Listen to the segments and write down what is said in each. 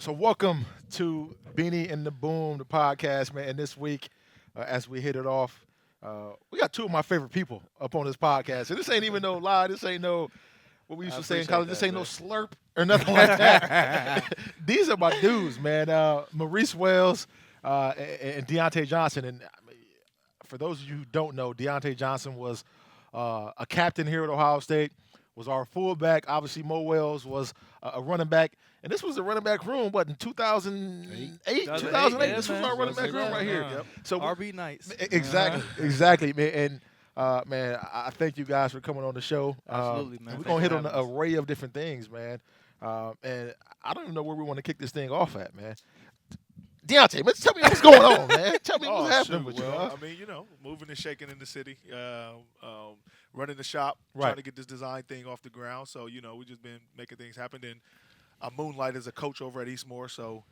So welcome to Beanie and the Boom, the podcast, man. And this week, as we hit it off, we got two of my favorite people up on this podcast. And this ain't even no lie. This ain't no what we used to say in college. This ain't no slurp or nothing like that. These are my dudes, man. Maurice Wells and Dionte Johnson. And for those of you who don't know, Dionte Johnson was a captain here at Ohio State. Was our fullback. Obviously, Mo Wells was a running back. And this was the running back room, what, in 2008? 2008. Yeah, This was man. our running back room right here. Yep. So RB Nights. exactly, man. And man, I thank you guys for coming on the show. Absolutely, man. We're Thanks gonna for hit on having an us. array of different things, man. And I don't even know where we want to kick this thing off at, man. Deontay, man, tell me what's going on, man. Tell me what's happening with you. Well, I mean, moving and shaking in the city, running the shop, Right. trying to get this design thing off the ground. So, we just been making things happen. And I moonlight as a coach over at Eastmore, so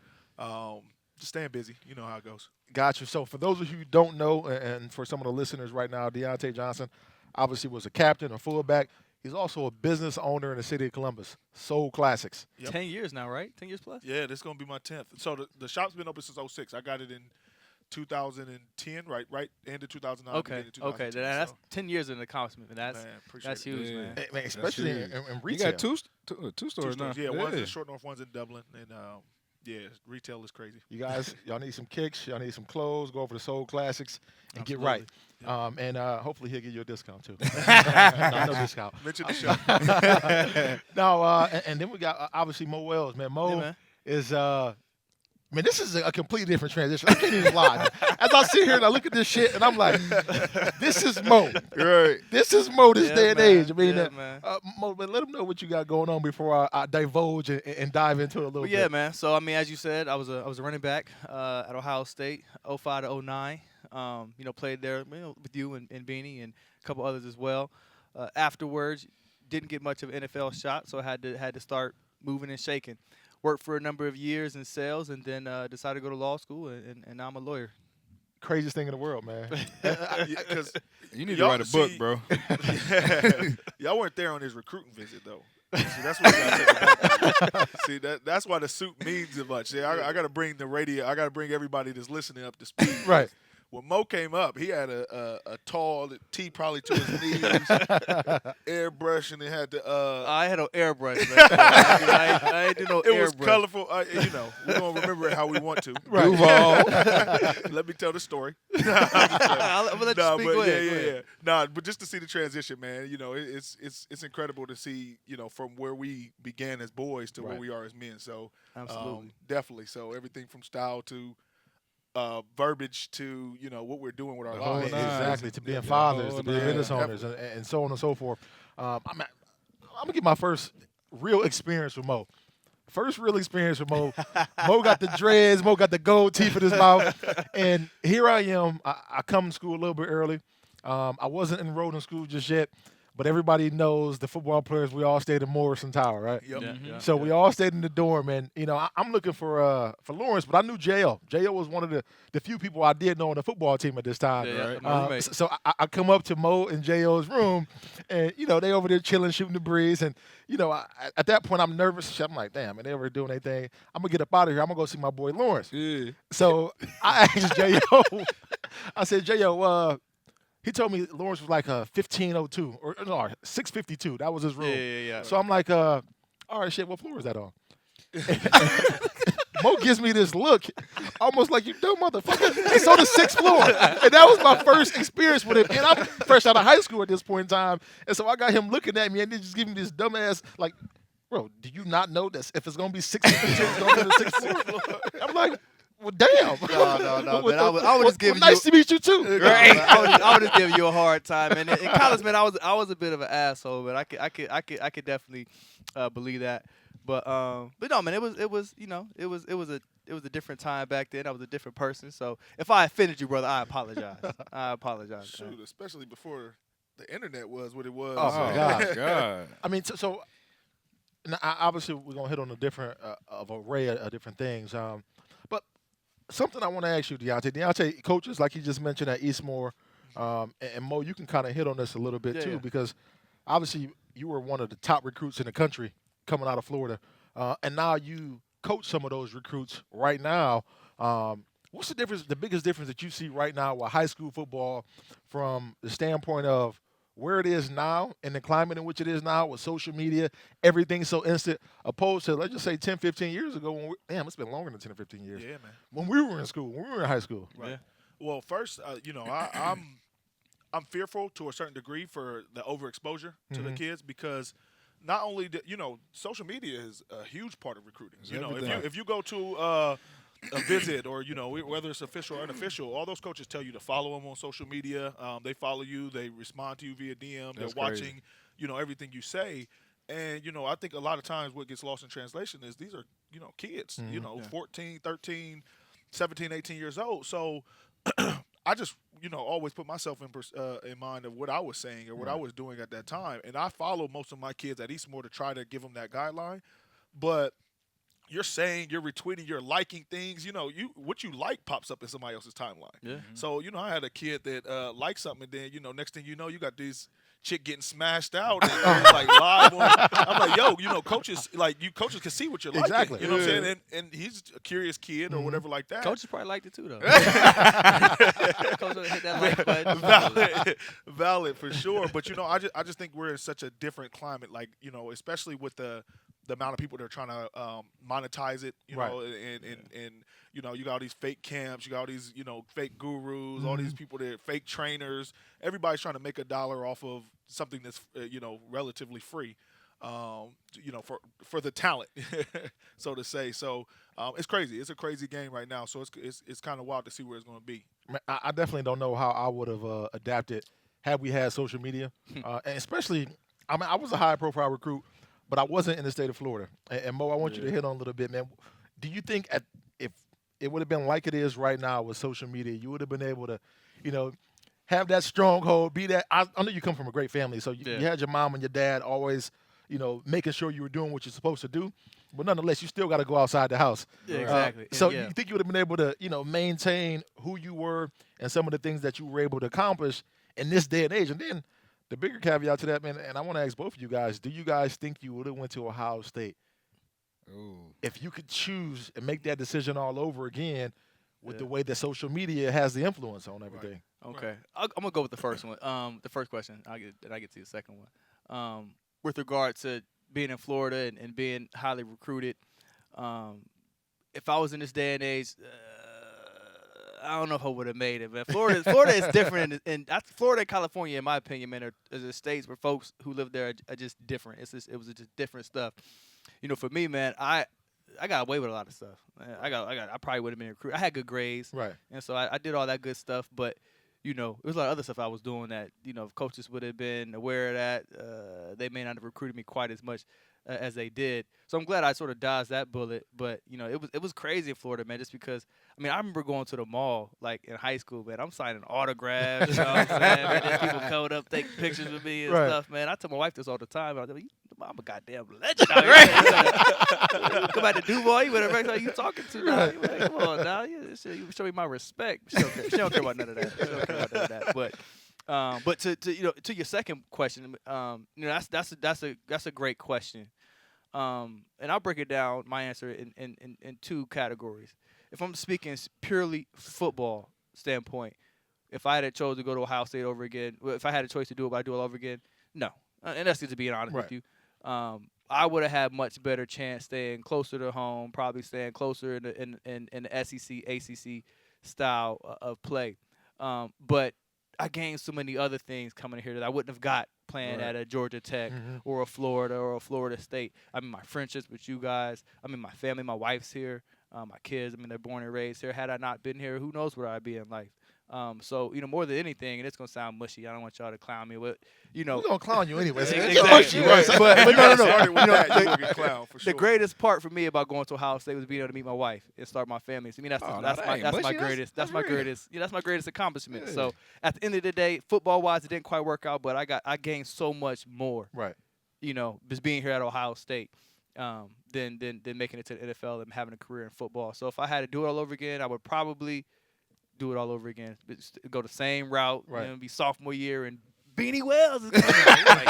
just staying busy. You know how it goes. Got you. So for those of you who don't know, and for some of the listeners right now, Dionte Johnson obviously was a captain, a fullback. He's also a business owner in the city of Columbus. Soul Classics. Yep. 10 years now, right? 10 years plus? Yeah, this is going to be my 10th. So the shop's been open since '06. I got it in 2010, right end of 2009. Okay. beginning of Okay. 2010, That's so, 10 years in an accomplishment. man, appreciate That's it. huge, Yeah. man. Man, especially huge. in You retail. got two Two stores now. stores. Yeah, one's in Short North, one's in Dublin. And, retail is crazy. You guys, y'all need some kicks, y'all need some clothes. Go over to Soul Classics and get right. And hopefully he'll give you a discount too. No discount. Mention the show. No, and then we got obviously Mo Wells, man. Mo Yeah, man. is man, this is a completely different transition. I can't even lie. As I sit here and I look at this shit, and I'm like, this is Mo. Right. This is Mo this Yeah, day and man. age. I mean, Yeah, man. Mo, man, let them know what you got going on before I divulge and dive into it a little But bit. yeah, man. So I mean, as you said, I was a running back at Ohio State, '05 to '09. Played there with you and Beanie and a couple others as well. Afterwards, didn't get much of an NFL shot, so I had to start moving and shaking. Worked for a number of years in sales, and then decided to go to law school, and now I'm a lawyer. Craziest thing in the world, man. Because You need to write a book, bro. y'all weren't there on his recruiting visit, though. See, that's what you gotta take. See, that's why the suit means so much. See, I got to bring the radio. I got to bring everybody that's listening up to speed. Right. When Mo came up, he had a tall tee probably to his knees, airbrush, and it had the. I had no airbrush, man. I ain't do no It airbrush. was colorful. We're gonna remember it how we want to. Right. Let me tell the story. I'm gonna let you Nah, speak. but Go ahead, yeah, go yeah, ahead. yeah. Nah, but just to see the transition, man. It's incredible to see, from where we began as boys to where Right. we are as men. So Absolutely. definitely. So everything from style to verbiage to what we're doing with our The whole lives. nine. Exactly. To being Yeah, fathers, oh, to being yeah. business owners, and so on and so forth. I'm gonna get my first real experience with Mo. First real experience with Mo. Mo got the dreads. Mo got the gold teeth in his mouth. And here I am. I come to school a little bit early. I wasn't enrolled in school just yet, but everybody knows the football players. We all stayed in Morrison Tower, right? Yep. Yeah. So we all stayed in the dorm, and I'm looking for Lawrence, but I knew Jo. Jo was one of the few people I did know on the football team at this time. Yeah, Right. my roommate. So I come up to Mo and Jo's room, and they over there chilling, shooting the breeze, and at that point I'm nervous. I'm like, damn, man, they over doing anything? I'm gonna get up out of here. I'm gonna go see my boy Lawrence. Yeah. So I asked Jo. I said, Jo, he told me Lawrence was like a 1502 or no 652. That was his room. Yeah. So I'm like, all right, shit, what floor is that on? Mo gives me this look, almost like you dumb motherfucker. It's on the 6th floor. And that was my first experience with him. And I'm fresh out of high school at this point in time. And so I got him looking at me and then just giving me this dumbass, like, bro, do you not know that if it's going to be 652, it's going to be the 6th floor? I'm like, well, damn. No, man. I would just give you. Nice to meet you, too. Right. I would just give you a hard time. And in college, man, I was a bit of an asshole, but I could definitely believe that. But no, man, it was a different time back then. I was a different person. So if I offended you, brother, I apologize. I apologize. man. Shoot, especially before the internet was what it was. Oh, my God. God. I mean, so now, obviously we're gonna hit on a different of array of different things. But something I want to ask you, Dionte. Dionte coaches, like you just mentioned at Eastmore, and Mo, you can kind of hit on this a little bit too, Yeah. because obviously you were one of the top recruits in the country coming out of Florida, and now you coach some of those recruits right now. What's the difference? The biggest difference that you see right now with high school football, from the standpoint of where it is now and the climate in which it is now with social media, everything so instant, opposed to, let's just say 10, 15 years ago. Damn, it's been longer than 10 or 15 years. Yeah, man. When we were in school, when we were in high school. Right. Yeah. Well, first, I'm fearful to a certain degree for the overexposure to the kids, because not only social media is a huge part of recruiting. If you go to a visit, or whether it's official or unofficial, all those coaches tell you to follow them on social media. They follow you, they respond to you via DM. They're watching, everything you say. And I think a lot of times what gets lost in translation is these are kids, 14, 13, 17, 18 years old. So I just always put myself in mind of what I was saying or what I was doing at that time. And I follow most of my kids at Eastmore to try to give them that guideline. But you're saying, you're retweeting, you're liking things. What you like pops up in somebody else's timeline. Yeah. So I had a kid that liked something, and then next thing you know, you got these chick getting smashed out and it's like live on. I'm like, yo, coaches coaches can see what you're liking. Exactly. You know what I'm saying? And he's a curious kid or whatever like that. Coaches probably liked it too, though. Coaches hit that like button. Valid for sure. But I just think we're in such a different climate. Like especially with the amount of people that are trying to monetize it, you know, and you got all these fake camps, you got all these fake gurus, all these people that are fake trainers. Everybody's trying to make $1 off of something that's relatively free, for the talent, so to say. So it's crazy. It's a crazy game right now. So it's kind of wild to see where it's going to be. I definitely don't know how I would have adapted had we had social media, and especially, I was a high-profile recruit, but I wasn't in the state of Florida. And Mo, I want you to hit on a little bit, man. Do you think if it would have been like it is right now with social media, you would have been able to, have that stronghold, be that? I know you come from a great family, so you had your mom and your dad always, making sure you were doing what you're supposed to do. But nonetheless, you still got to go outside the house. Yeah, exactly. So you think you would have been able to, maintain who you were and some of the things that you were able to accomplish in this day and age? And then the bigger caveat to that, man, and I want to ask both of you guys, do you guys think you would have went to Ohio State if you could choose and make that decision all over again with the way that social media has the influence on everything? Right. Okay. I'm going to go with the first one. The first question. I get to the second one. With regard to being in Florida and being highly recruited, if I was in this day and age, I don't know if I would have made it, man. Florida is different, and Florida and California, in my opinion, man, are the states where folks who live there are just different. It was just different stuff. For me, man, I got away with a lot of stuff. I probably would have been recruited. I had good grades, right? And so I did all that good stuff, but there was a lot of other stuff I was doing that if coaches would have been aware of that, they may not have recruited me quite as much as they did. So I'm glad I sort of dodged that bullet. But it was crazy in Florida, man. Just because I remember going to the mall like in high school, man. I'm signing autographs, you know what I'm saying? Man, then people code up, take pictures with me and stuff, man. I tell my wife this all the time. I'm a goddamn legend out here. Come out to Duval, you better recognize who you talking to now. You like, come on now, you show me my respect. She don't care about none of that. But to your second question, that's a great question. And I'll break it down, my answer in two categories. If I'm speaking purely football standpoint, if I had a choice to go to Ohio State over again, if I had a choice to do it, would I do it all over again? No. And that's just to be honest with you. I would have had much better chance staying closer to home, probably staying closer in the SEC, ACC style of play. But I gained so many other things coming here that I wouldn't have got playing at a Georgia Tech or a Florida or a Florida State. My friendships with you guys. My family, my wife's here. My kids, they're born and raised here. Had I not been here, who knows where I'd be in life. So, more than anything, and it's going to sound mushy. I don't want y'all to clown me with, We're going to clown you anyway. Exactly. Right. But no. The greatest part for me about going to Ohio State was being able to meet my wife and start my family. So, that's my greatest accomplishment. Yeah. So, at the end of the day, football-wise, it didn't quite work out, but I gained so much more. Right. Just being here at Ohio State. Than making it to the NFL and having a career in football. So, if I had to do it all over again, I would probably do it all over again. Go the same route, be sophomore year, and Beanie Wells is coming.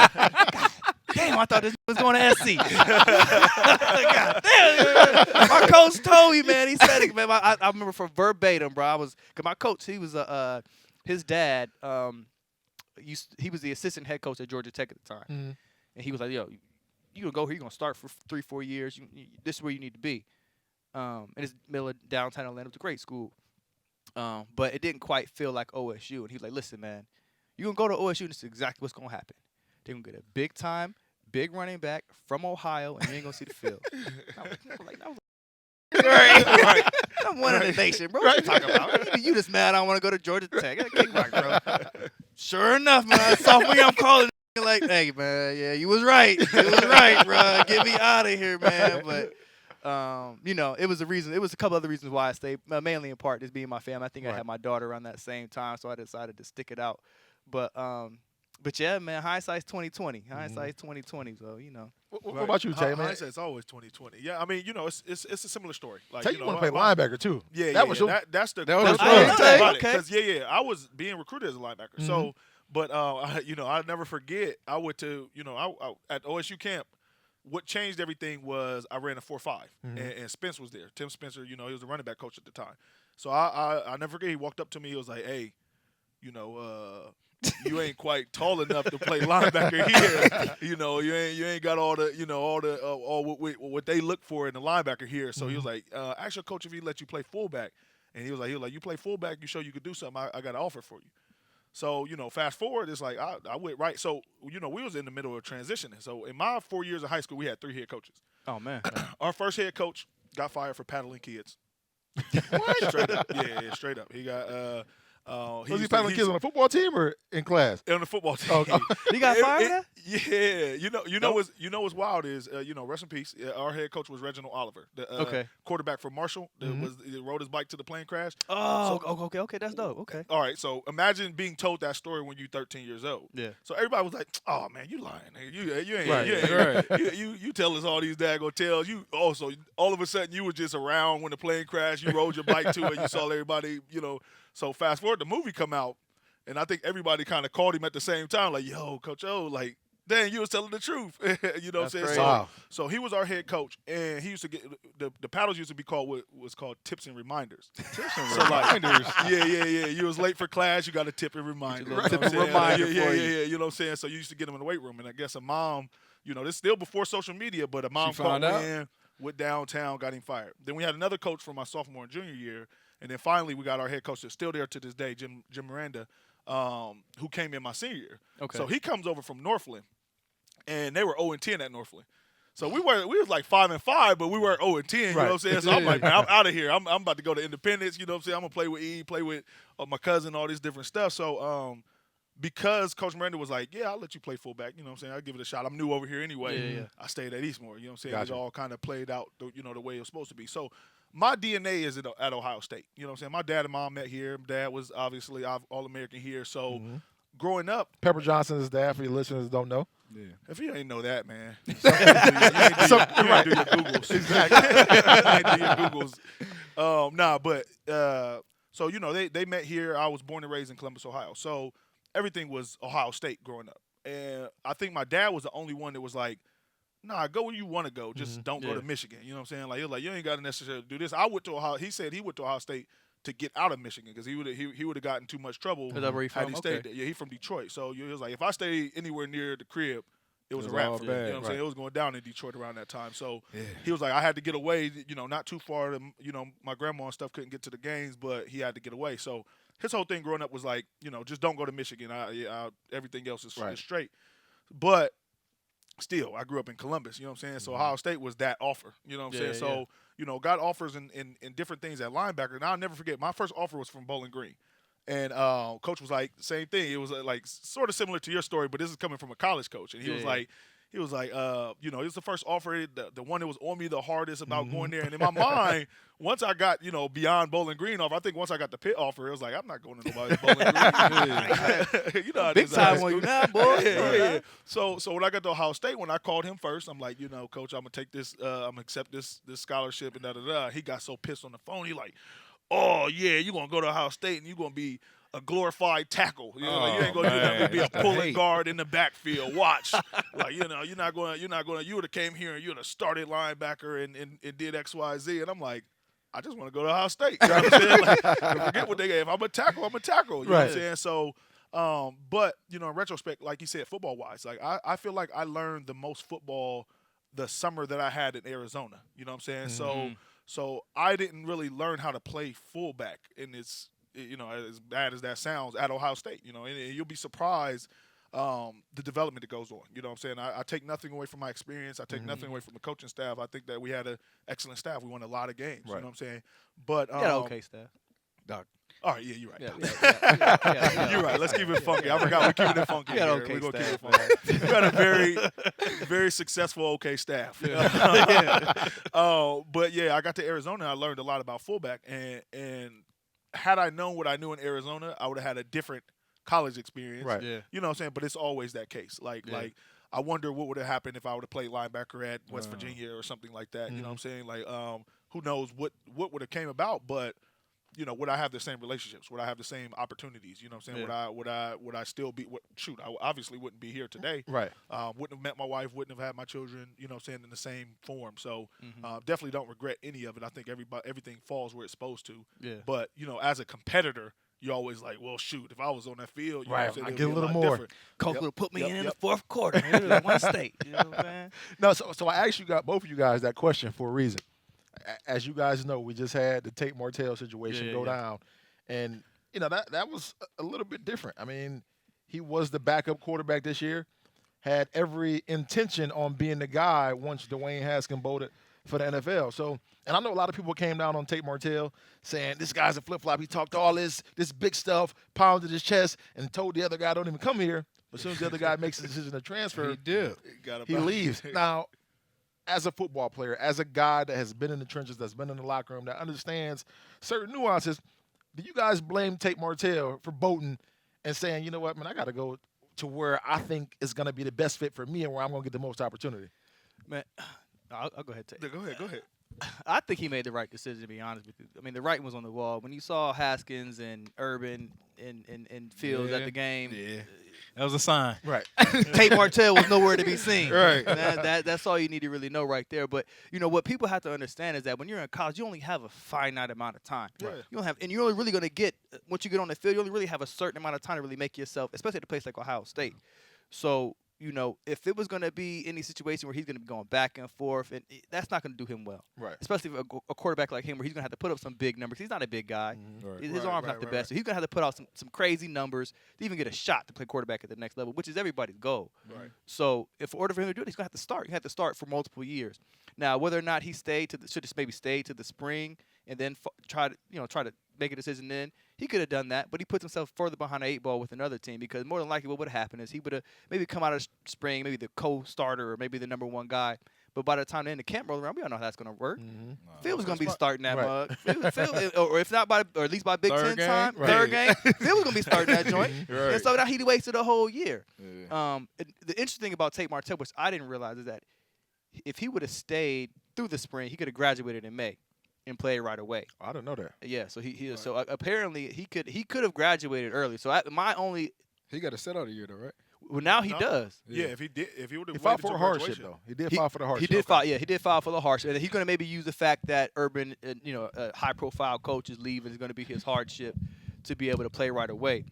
God damn, I thought this was going to SC. God damn, my coach told me, man. He said it, man. I remember for verbatim, bro. Cause my coach, he was his dad. He was the assistant head coach at Georgia Tech at the time, and he was like, "Yo, you gonna go here? You gonna start for 3-4 years? This is where you need to be." And it's middle of downtown Atlanta. It was a great school, but it didn't quite feel like OSU. And he was like, "Listen, man, you gonna go to OSU, and this is exactly what's gonna happen. They're gonna get a big running back from Ohio, and you ain't gonna see the field." Right. I'm one of the nation, bro. What you talking about? You just mad I don't want to go to Georgia Tech. Kick rock, bro. Sure enough, man. Sophomore year, I'm calling like, hey, man, yeah, you was right. You was right, bro. Get me out of here, man. But, it was a reason. It was a couple other reasons why I stayed, mainly in part just being my family. I think I had my daughter around that same time, so I decided to stick it out. But yeah, man, hindsight's 20/20. Hindsight's 20/20. So What about you, Tay, man? Hindsight's always 20/20. Yeah, I mean, it's a similar story. Like, Tay, you want to play linebacker too? Yeah, that was that's the that was because I was being recruited as a linebacker. So, but I'll never forget. I went to I at OSU camp. What changed everything was I ran a 4.5, and Spence was there. Tim Spencer, he was the running back coach at the time. So I never forget. He walked up to me. He was like, "Hey, you ain't quite tall enough to play linebacker here. You ain't got all the what they look for in the linebacker here." So he was like, "Ask your coach if he let you play fullback." And he was like, "You play fullback, you show you could do something. I got an offer for you." So fast forward, it's like I went right. So we was in the middle of transitioning. So in my 4 years of high school, we had 3 head coaches. Oh man, our first head coach got fired for paddling kids. What? Straight up, yeah, straight up. He got. Was he paddling kids on the football team or in class? On the football team. Oh, he got fired. Yeah, what's wild is rest in peace. Our head coach was Reginald Oliver, the quarterback for Marshall. That rode his bike to the plane crash. Oh, okay, that's dope. Okay. All right, so imagine being told that story when you're 13 years old. Yeah. So everybody was like, "Oh man, you lying? You ain't. Right. You tell us all these daggone tales. You also all of a sudden you were just around when the plane crashed. You rode your bike to it. You saw everybody. So fast forward, the movie come out, and I think everybody kind of called him at the same time, like, "Yo, Coach O, like, dang, you was telling the truth." You know what I'm saying? So he was our head coach, and he used to get the paddles used to be called what was called tips and reminders. Tips and reminders. Yeah. You was late for class, you got a tip and reminder. Tip and reminder for you. Yeah. You know what I'm saying? So you used to get them in the weight room, and I guess a mom, this is still before social media, but a mom called in, went downtown, got him fired. Then we had another coach from my sophomore and junior year. And then finally, we got our head coach that's still there to this day, Jim Miranda, who came in my senior year. Okay. So he comes over from Northland, and they were 0-10 at Northland. So we was like 5-5, but we were 0-10. You know what I'm saying? So I'm like, man, I'm out of here. I'm about to go to Independence. You know what I'm saying? I'm gonna play with E, play with my cousin, all this different stuff. So because Coach Miranda was like, "Yeah, I'll let you play fullback." You know what I'm saying? I'll give it a shot. I'm new over here anyway. Yeah. I stayed at Eastmoor. You know what I'm saying? Gotcha. It all kind of played out, the way it was supposed to be. So my DNA is at Ohio State. You know what I'm saying? My dad and mom met here. Dad was obviously All-American here. So growing up. Pepper Johnson is dad, for your listeners that don't know. Yeah. If you ain't know that, man. You ain't do your Googles. Exactly. You ain't do your Googles. So, they met here. I was born and raised in Columbus, Ohio. So everything was Ohio State growing up. And I think my dad was the only one that was like, "Nah, go where you want to go. Just don't go to Michigan." You know what I'm saying? Like, he was like, "You ain't got to necessarily do this." I went to Ohio. He said he went to Ohio State to get out of Michigan because he would have gotten too much trouble. Is that where he had from? he stayed there. Yeah, he from Detroit. So he was like, if I stayed anywhere near the crib, it was a wrap for me. You know what I'm saying? It was going down in Detroit around that time. So he was like, I had to get away. Not too far. My grandma and stuff couldn't get to the games, but he had to get away. So his whole thing growing up was like, just don't go to Michigan. Everything else is straight. But still, I grew up in Columbus, you know what I'm saying? So Ohio State was that offer, you know what I'm saying? So, got offers in different things at linebacker. And I'll never forget, my first offer was from Bowling Green. And coach was like, same thing. It was like sort of similar to your story, but this is coming from a college coach. And he was like, it was the first offer, the one that was on me the hardest about going there. And in my mind, once I got, beyond Bowling Green offer, I think once I got the Pitt offer, it was like, I'm not going to nobody's Bowling Green. You know how big time on you now, boy. Yeah. So when I got to Ohio State, when I called him first, I'm like, Coach, I'm gonna take this, I'm gonna accept this scholarship and da da da. He got so pissed on the phone. He like, oh yeah, you're gonna go to Ohio State and you're gonna be a glorified tackle. You know, like, you ain't gonna do man, nothing but be a that's the pulling hate. guard in the backfield. Watch, like you're not gonna. You would have came here and you would have started linebacker and did X, Y, Z. And I'm like, I just want to go to Ohio State. You know what I'm saying? Like, forget what they get. If I'm a tackle, I'm a tackle. You know what I'm saying? So, but in retrospect, like you said, football wise, like I feel like I learned the most football the summer that I had in Arizona. You know what I'm saying? So I didn't really learn how to play fullback, and it's as bad as that sounds, at Ohio State. And you'll be surprised the development that goes on. You know what I'm saying? I take nothing away from my experience. I take nothing away from the coaching staff. I think that we had an excellent staff. We won a lot of games. Right. You know what I'm saying? But okay staff. all right, yeah, you're right. Yeah. You're right. Let's keep it funky. I forgot we're keeping it funky. You got here. okay We're gonna staff, keep it funky. You got a very, very successful okay staff. But yeah, I got to Arizona. I learned a lot about fullback, and had I known what I knew in Arizona, I would have had a different college experience. Right. Yeah. You know what I'm saying? But it's always that case. Like I wonder what would have happened if I would have played linebacker at West Virginia or something like that. You know what I'm saying? Like who knows what would have came about, but would I have the same relationships? Would I have the same opportunities? You know what I'm saying? Yeah. Would I still be I obviously wouldn't be here today. Right. Wouldn't have met my wife, wouldn't have had my children, you know what I'm saying, in the same form. So definitely don't regret any of it. I think everything falls where it's supposed to. Yeah. But, as a competitor, you're always like, well, shoot, if I was on that field, you know what I'm saying, I it'd get a be little lot more. different. Coach would have put me Yep, in yep. the fourth quarter. Man. It was one state. You know what I'm saying? No, so I asked both of you guys that question for a reason. As you guys know, we just had the Tate Martell situation go down, and that was a little bit different. I mean, he was the backup quarterback this year, had every intention on being the guy once Dwayne Haskins voted for the NFL. So, and I know a lot of people came down on Tate Martell saying this guy's a flip flop. He talked all this big stuff, pounded his chest, and told the other guy don't even come here. As soon as the other guy makes a decision to transfer, He did. he leaves. Now, as a football player, as a guy that has been in the trenches, that's been in the locker room, that understands certain nuances, do you guys blame Tate Martell for voting and saying, you know what, man, I got to go to where I think is going to be the best fit for me and where I'm going to get the most opportunity? Man, I'll go ahead. Tate. Go ahead. I think he made the right decision, to be honest with you. I mean, the writing was on the wall. When you saw Haskins and Urban and Fields at the game, That was a sign. Right. Tate Martell was nowhere to be seen. Right. That's all you need to really know right there. But what people have to understand is that when you're in college, you only have a finite amount of time. Yeah. You don't have, and you're only really going to get once you get on the field. You only really have a certain amount of time to really make yourself, especially at a place like Ohio State. So if it was going to be any situation where he's going to be going back and forth, and that's not going to do him well. Right. Especially for a quarterback like him, where he's going to have to put up some big numbers. He's not a big guy. Right. His arm's not the best. So he's going to have to put out some crazy numbers to even get a shot to play quarterback at the next level, which is everybody's goal. Right. So in order for him to do it, he's going to have to start. You have to start for multiple years. Now, whether or not he should have maybe stayed to the spring and then try to make a decision then, he could have done that, but he puts himself further behind the 8 ball with another team, because more than likely what would have happened is he would have maybe come out of spring, maybe the co-starter or maybe the number one guy. But by the time the end of camp roll around, we all know how that's going to work. Phil was going to be starting that mug. Phil, or if not or at least by Big Ten time, third game, Phil was going to be starting that joint. Right. And so now he wasted a whole year. Yeah. The interesting thing about Tate Martell, which I didn't realize, is that if he would have stayed through the spring, he could have graduated in May and played right away. I didn't know that. Yeah, so so apparently he could have graduated early. So He got to sit out a year, though, right? well, now he does. Yeah, if he would have He filed for a hardship, though. He did file for the hardship. He did file. Yeah, he did file for the hardship, and he's going to maybe use the fact that Urban, a high-profile coach is leaving, is going to be his hardship to be able to play right away.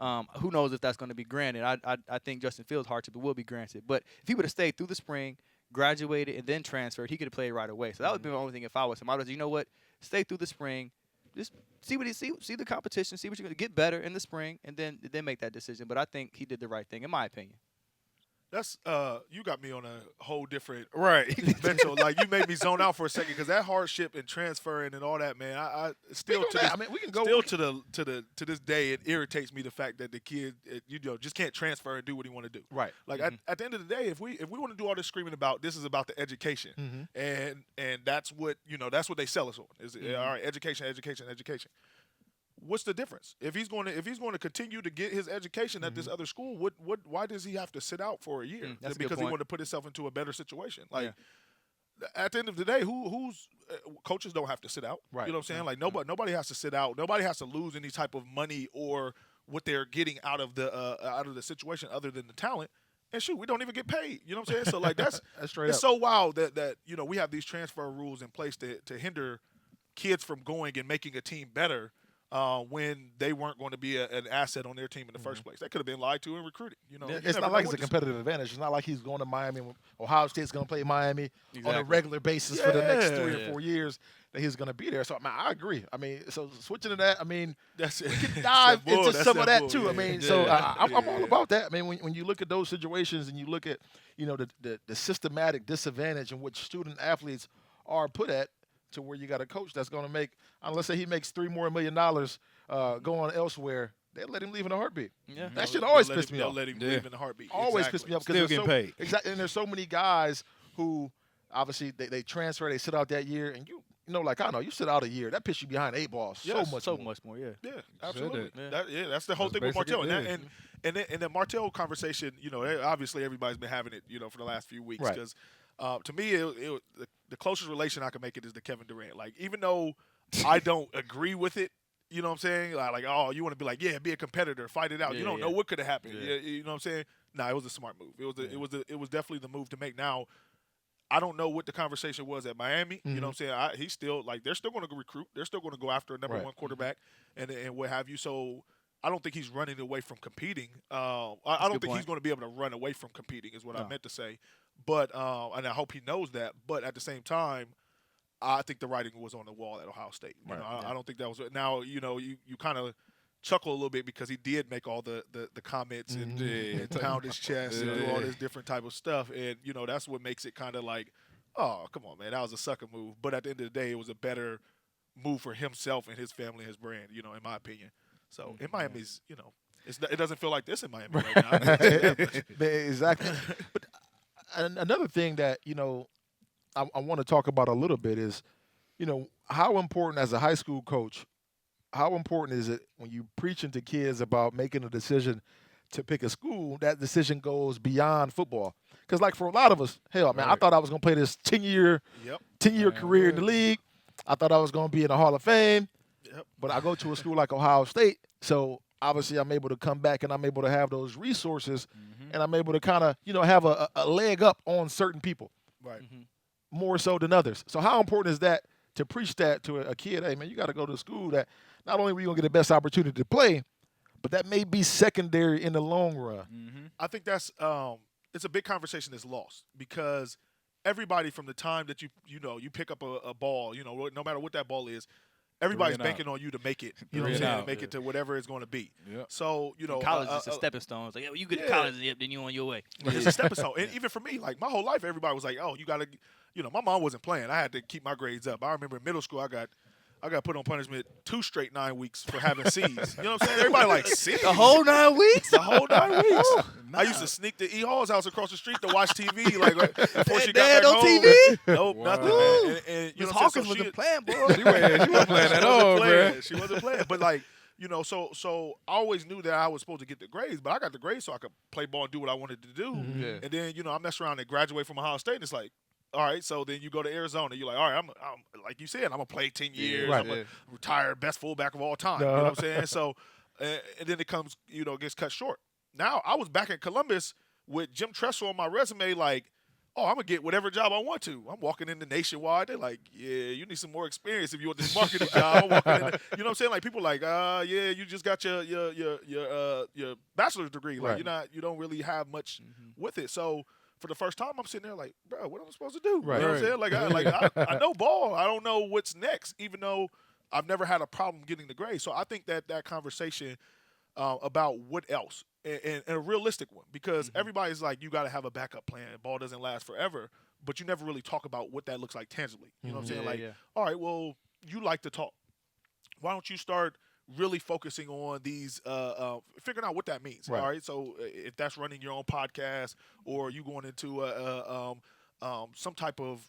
Who knows if that's going to be granted? I think Justin Fields' hardship will be granted, but if he would have stayed through the spring, graduated, and then transferred, he could have played right away. So that would be the only thing if I was him. I would say, you know what? Stay through the spring. Just see the competition, see what you're going to get better in the spring, and then make that decision. But I think he did the right thing, in my opinion. That's you got me on a whole different Right. mental. Like, you made me zone out for a second, because that hardship and transferring and all that, man. I still to this, we can go. still to this day, it irritates me the fact that the kid just can't transfer and do what he want to do. Right. Like at the end of the day, if we want to do all this screaming about, this is about the education, and that's what they sell us on. Is all right, education. What's the difference? If he's going to continue to get his education at this other school, why does he have to sit out for a year? That's a Because good he point. want to put himself into a better situation. Like, at the end of the day, who's coaches don't have to sit out. Right. You know what I'm saying? Like nobody has to sit out. Nobody has to lose any type of money or what they're getting out of the situation other than the talent. And shoot, we don't even get paid. You know what I'm saying? So like that's straight it's up. so wild that we have these transfer rules in place to hinder kids from going and making a team better when they weren't going to be an asset on their team in the first place. They could have been lied to in recruiting. You know, It's not like it's a competitive advantage. It's not like he's going to Miami. Ohio State's going to play Miami on a regular basis for the next 3 or 4 years that he's going to be there. So I agree. I mean, so switching to that, I mean, we can dive into some of that too. Yeah. I mean, so I'm all about that. I mean, when you look at those situations and you look at the systematic disadvantage in which student athletes are put at, to where you got a coach that's going to make, let's say he makes $3 more million going elsewhere, they'll let him leave in a heartbeat. Yeah. That shit always pissed me They'll off. let him leave in a heartbeat. Always pissed me off Still because getting paid. Exactly, and there's so many guys who obviously they transfer, they sit out that year, and like I know, you sit out a year, that pisses you behind 8 balls so much more. Yeah. Yeah, absolutely. Yeah. That's the whole thing with basically Martell. it. And the Martell conversation, obviously everybody's been having it, for the last few weeks. Right. Because to me, the closest relation I can make it is the Kevin Durant. Like, even though I don't agree with it, you know what I'm saying? Like, oh, you want to be like, yeah, be a competitor, fight it out. Yeah, you don't know what could have happened. Yeah. You know what I'm saying? Nah, it was a smart move. It was definitely the move to make. Now, I don't know what the conversation was at Miami. You know what I'm saying? He's still they're still going to recruit. They're still going to go after a number one quarterback and what have you. So I don't think he's running away from competing. I don't think he's going to be able to run away from competing is what I meant to say. But and I hope he knows that. But at the same time, I think the writing was on the wall at Ohio State. I don't think that was. Now you kind of chuckle a little bit because he did make all the comments and pound his chest and do all this different type of stuff, and that's what makes it kind of like, oh, come on, man, that was a sucker move. But at the end of the day, it was a better move for himself and his family and his brand, in my opinion. So in Miami's, it doesn't feel like this in Miami right now. Exactly. But another thing that I want to talk about a little bit is, how important as a high school coach, how important is it when you preaching to kids about making a decision to pick a school, that decision goes beyond football? Because like for a lot of us, hell, man, I thought I was going to play this 10-year career in the league. I thought I was going to be in the Hall of Fame. Yep. But I go to a school like Ohio State, so obviously I'm able to come back and I'm able to have those resources, and I'm able to kind of, have a leg up on certain people. Right. More so than others. So how important is that to preach that to a kid? Hey, man, you got to go to a school that not only are you going to get the best opportunity to play, but that may be secondary in the long run. I think that's it's a big conversation that's lost because everybody from the time that you pick up a ball, no matter what that ball is, everybody's banking on you to make it. You know what I'm saying? To make it to whatever it's going to be. Yep. So college is a stepping stone. It's like, you get to college, then you on your way. It's a stepping stone. And even for me, like my whole life, everybody was like, "Oh, you got to," my mom wasn't playing. I had to keep my grades up. I remember in middle school, I got put on punishment 2 straight 9 weeks for having C's. You know what I'm saying? Everybody like C's. The whole 9 weeks? The whole 9 weeks. I used to sneak to E. Hall's house across the street to watch TV. Like before she got back no home. TV? Nope, nothing, man. And Miss Hawkins wasn't playing, bro. She wasn't playing at all, bro. She wasn't playing. But like, so I always knew that I was supposed to get the grades, but I got the grades so I could play ball and do what I wanted to do. Yeah. And then, I messed around and graduate from Ohio State, and it's like, all right, so then you go to Arizona. You're like, all right, I'm like you said, I'm gonna play 10 years. Right. I'm gonna retire, best fullback of all time. You know what I'm saying? So, and then it comes, gets cut short. Now I was back in Columbus with Jim Tressel on my resume, like, oh, I'm gonna get whatever job I want to. I'm walking into Nationwide. They're like, yeah, you need some more experience if you want this marketing job. I'm walking in, you know what I'm saying? Like people like, yeah, you just got your bachelor's degree. Like you don't really have much with it. So for the first time, I'm sitting there like, bro, what am I supposed to do? Right. You know what I'm saying? Like I know ball. I don't know what's next, even though I've never had a problem getting the grade. So I think that conversation about what else, and a realistic one, because everybody's like, you got to have a backup plan. Ball doesn't last forever, but you never really talk about what that looks like tangibly. You know what I'm saying? All right, well, you like to talk. Why don't you start really focusing on these, figuring out what that means. Right. All right. So if that's running your own podcast or you going into some type of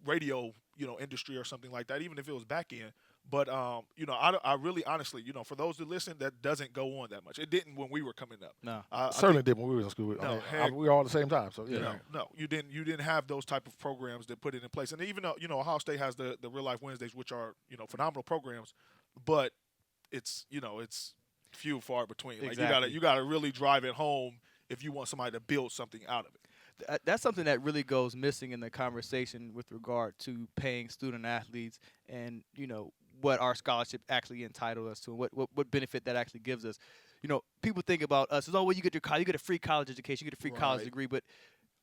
radio, industry or something like that, even if it was back end, But I really honestly, for those that listen, that doesn't go on that much. It didn't when we were coming up. No. Certainly did when we were in school. No, we were all at the same time. So yeah. No, you didn't have those type of programs that put it in place. And even though Ohio State has the Real Life Wednesdays, which are phenomenal programs, but it's few and far between. Exactly. Like you gotta really drive it home if you want somebody to build something out of it. That's something that really goes missing in the conversation with regard to paying student athletes and what our scholarship actually entitled us to and what benefit that actually gives us. People think about us as, oh, well, you get a free college education, you get a free college degree, but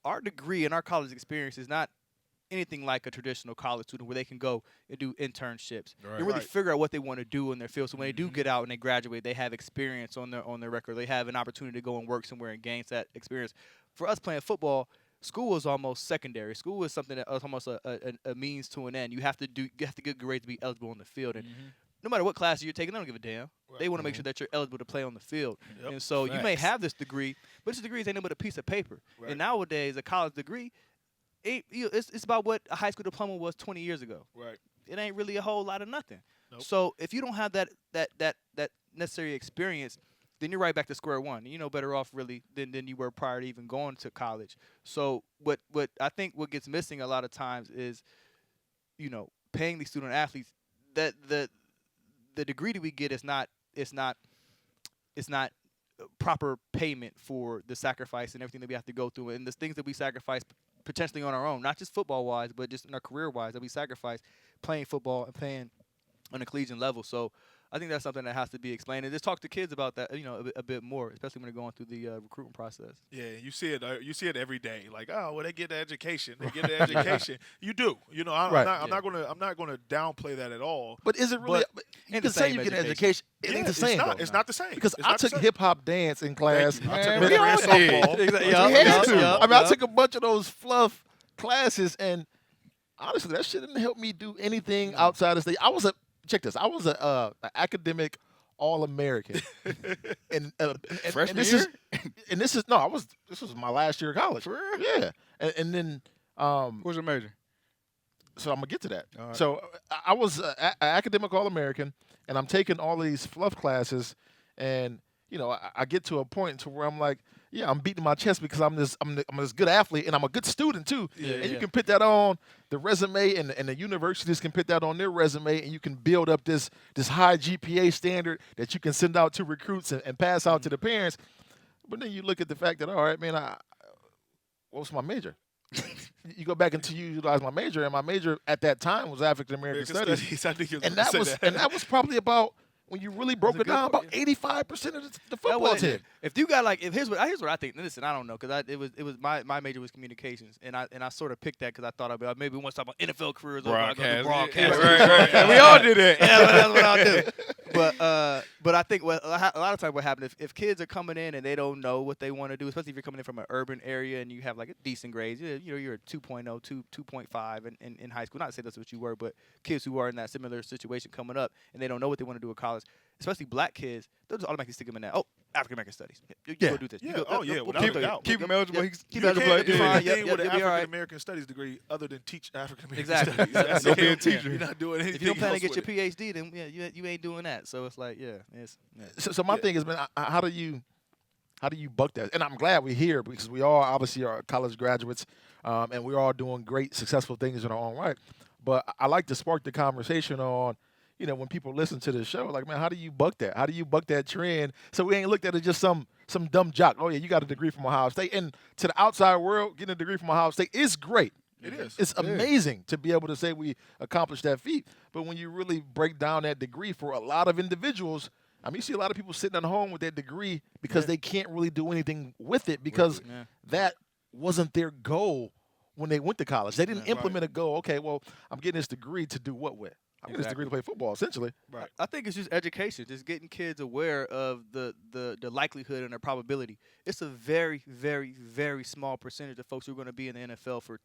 our degree and our college experience is not anything like a traditional college student where they can go and do internships and really figure out what they want to do in their field. So when they do get out and they graduate, they have experience on their record. They have an opportunity to go and work somewhere and gain that experience. For us playing football, school is almost secondary. School is something that is almost a means to an end. You have to get grades to be eligible on the field. And no matter what class you're taking, they don't give a damn. Right. They want to make sure that you're eligible to play on the field. Yep. And so you may have this degree, but this degree is ain't but a piece of paper. Right. And nowadays, a college degree, it's about what a high school diploma was 20 years ago. Right. It ain't really a whole lot of nothing. Nope. So if you don't have that necessary experience, then you're right back to square one. You're better off really than you were prior to even going to college. So what I think what gets missing a lot of times is, paying these student athletes, that the degree that we get is not proper payment for the sacrifice and everything that we have to go through and the things that we sacrifice potentially on our own, not just football wise, but just in our career wise, that we sacrifice playing football and playing on a collegiate level. So I think that's something that has to be explained, and just talk to kids about that, a bit more, especially when they're going through the recruitment process. Yeah, you see it every day. Like, oh, well, they get the education. They get the education. You do. I'm not gonna downplay that at all. But is it really? You can say you get an education. It ain't the same. It's not the same. Because I took hip hop dance in class. I took middle grade softball. I took a bunch of those fluff classes, and honestly, that shit didn't help me do anything outside of state. Check this. I was an academic All-American, and this year? This was my last year of college. For real? Yeah, and then what's your major? So I'm gonna get to that. Right. So I was an academic All-American, and I'm taking all these fluff classes, and I get to a point to where I'm like, yeah, I'm beating my chest because I'm this good athlete and I'm a good student too. And you can put that on the resume, and the universities can put that on their resume, and you can build up this high GPA standard that you can send out to recruits and pass out to the parents. But then you look at the fact that, all right, man, what was my major? You go back until you utilize my major, and my major at that time was African American Studies. And that was probably about, when you really broke it down, about 85% of the football team. If you got here's what I think. Listen, I don't know, because it was my major was communications, and I sort of picked that because I thought I'd maybe want to talk about NFL careers or broadcast. Right. We all did that. Yeah, that's what I'll do. But I think a lot of times what happens if kids are coming in and they don't know what they want to do, especially if you're coming in from an urban area and you have like a decent grades, you're a 2.0, 2.5 in high school. Not to say that's what you were, but kids who are in that similar situation coming up and they don't know what they want to do in college, especially black kids, they'll just automatically stick them in that. Oh, African American Studies. You go do this. Yeah. Keep them eligible. Keep eligible. You can't do anything with an African American Studies degree other than teach African American Studies. Don't be a teacher. You're not doing anything. If you don't plan to get your PhD, then you ain't doing that. So it's like, So my thing is, man, how do you buck that? And I'm glad we're here because we all obviously are college graduates, and we're all doing great, successful things in our own right. But I like to spark the conversation on, when people listen to the show, like, man, how do you buck that? How do you buck that trend? So we ain't looked at it just some dumb jock. Oh yeah, you got a degree from Ohio State, and to the outside world, getting a degree from Ohio State is great. It is. It's amazing to be able to say we accomplished that feat. But when you really break down that degree for a lot of individuals, I mean, you see a lot of people sitting at home with their degree because they can't really do anything with it because that wasn't their goal when they went to college. They didn't implement a goal. Okay, well, I'm getting this degree to do what with? I'm getting this degree to play football, essentially. Right. I think it's just education, just getting kids aware of the likelihood and the probability. It's a very, very, very small percentage of folks who are going to be in the NFL for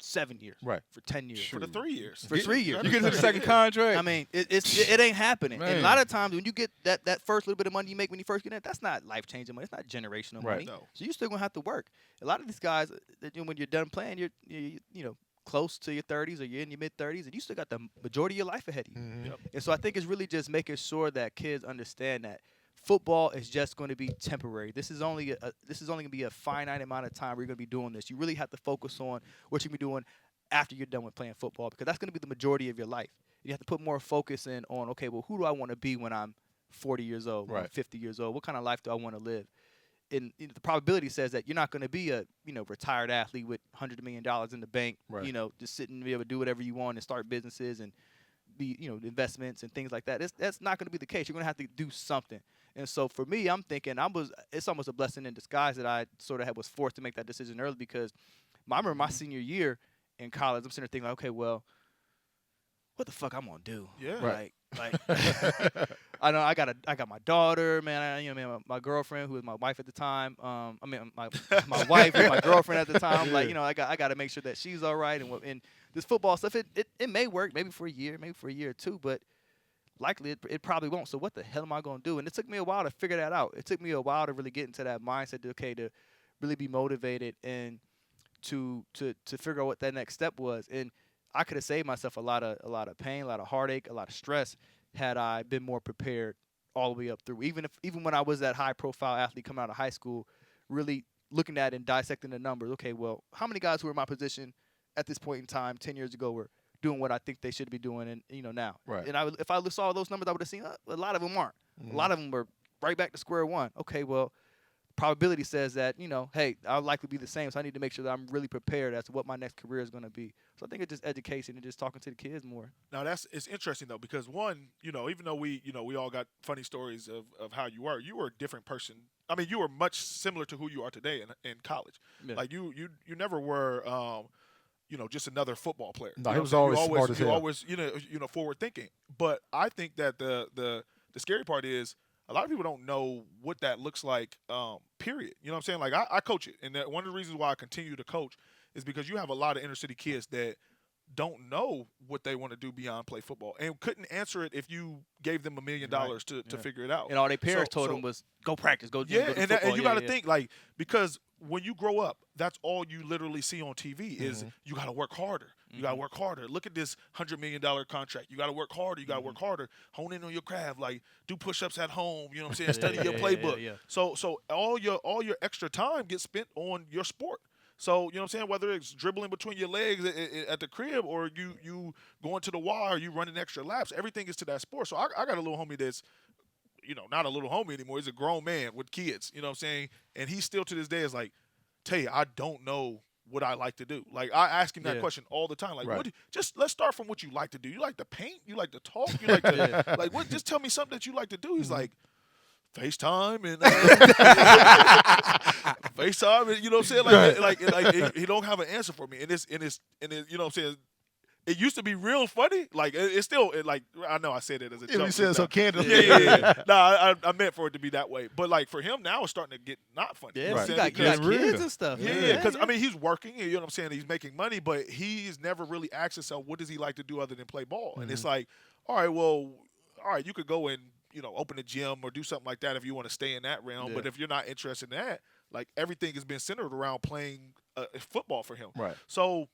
7 years, right? For 10 years, for the 3 years, for 3 years. You get to the second contract. I mean, it ain't happening. And a lot of times when you get that first little bit of money you make when you first get in, that's not life changing money. It's not generational money. No. So you still gonna have to work. A lot of these guys, when you're done playing, you close to your 30s or you're in your mid-30s, and you still got the majority of your life ahead of you. Mhm. Yep. And so I think it's really just making sure that kids understand that football is just going to be temporary. This is only going to be a finite amount of time where you're going to be doing this. You really have to focus on what you're going to be doing after you're done with playing football, because that's going to be the majority of your life. You have to put more focus in on, okay, well, who do I want to be when I'm 40 years old, when I'm Right. 50 years old? What kind of life do I want to live? And the probability says that you're not going to be a retired athlete with $100 million in the bank, Right. just sitting and be able to do whatever you want and start businesses and be investments and things like that. That's not going to be the case. You're going to have to do something. And so for me, I'm thinking it's almost a blessing in disguise that I sort of was forced to make that decision early, because I remember my senior year in college, I'm sitting there thinking, like, okay, well, what the fuck I'm gonna do? Yeah. Right. Like I know I got my daughter, man. My girlfriend, who was my wife at the time. My wife and my girlfriend at the time. Like, I got to make sure that she's all right. And this football stuff, it may work, maybe for a year or two, but likely it probably won't. So what the hell am I gonna do? And it took me a while to figure that out. It took me a while to really get into that mindset to really be motivated and to figure out what that next step was. And I could have saved myself a lot of pain, a lot of heartache, a lot of stress had I been more prepared all the way up through. Even when I was that high profile athlete coming out of high school, really looking at and dissecting the numbers. Okay, well, how many guys who were in my position at this point in time 10 years ago were doing what I think they should be doing and now. Right. And if I saw those numbers, I would have seen a lot of them aren't. Mhm. A lot of them were right back to square one. Okay, well, probability says that, hey, I'll likely be the same, so I need to make sure that I'm really prepared as to what my next career is going to be. So I think it's just education and just talking to the kids more. Now it's interesting though, because one, even though we all got funny stories of how you were a different person. I mean, you were much similar to who you are today in college. Yeah. Like you never were just another football player. No, You he know was what I'm saying? always smart as you hell. always forward thinking. But I think that the scary part is a lot of people don't know what that looks like, period. You know what I'm saying? Like, I coach it. And one of the reasons why I continue to coach is because you have a lot of inner city kids that don't know what they want to do beyond play football and couldn't answer it if you gave them $1 million to figure it out. And all their parents told them was go practice, go gym, yeah, go to and football. you got to think, like, because when you grow up, that's all you literally see on TV is you got to work harder. You got to work harder. Look at this $100 million contract. You got to work harder. You got to work harder. Hone in on your craft. Like, do push-ups at home. You know what I'm saying? Study your playbook. Yeah. So all your extra time gets spent on your sport. So, you know what I'm saying? Whether it's dribbling between your legs at the crib or you going to the wire, you running extra laps, everything is to that sport. So I got a little homie that's, not a little homie anymore. He's a grown man with kids, you know what I'm saying? And he still to this day is like, Tay, I don't know what I like to do. Like, I ask him that question all the time. Like, Right. let's start from what you like to do. You like to paint? You like to talk? You like to, like, what? Just tell me something that you like to do. He's like, FaceTime and FaceTime and you know what I'm saying, like he don't have an answer for me, and it's you know what I'm saying. It used to be real funny, like it's still like I know I said it as a joke. You said so candidly. Yeah. Nah, I meant for it to be that way, but like for him now it's starting to get not funny. Yeah, You know what I'm you saying? got Because- kids and stuff. yeah, because I mean he's working, you know what I'm saying. He's making money, but he's never really asked himself what does he like to do other than play ball. And it's like, all right, you could go and open a gym or do something like that if you want to stay in that realm. Yeah. But if you're not interested in that, like everything has been centered around playing football for him. Right. So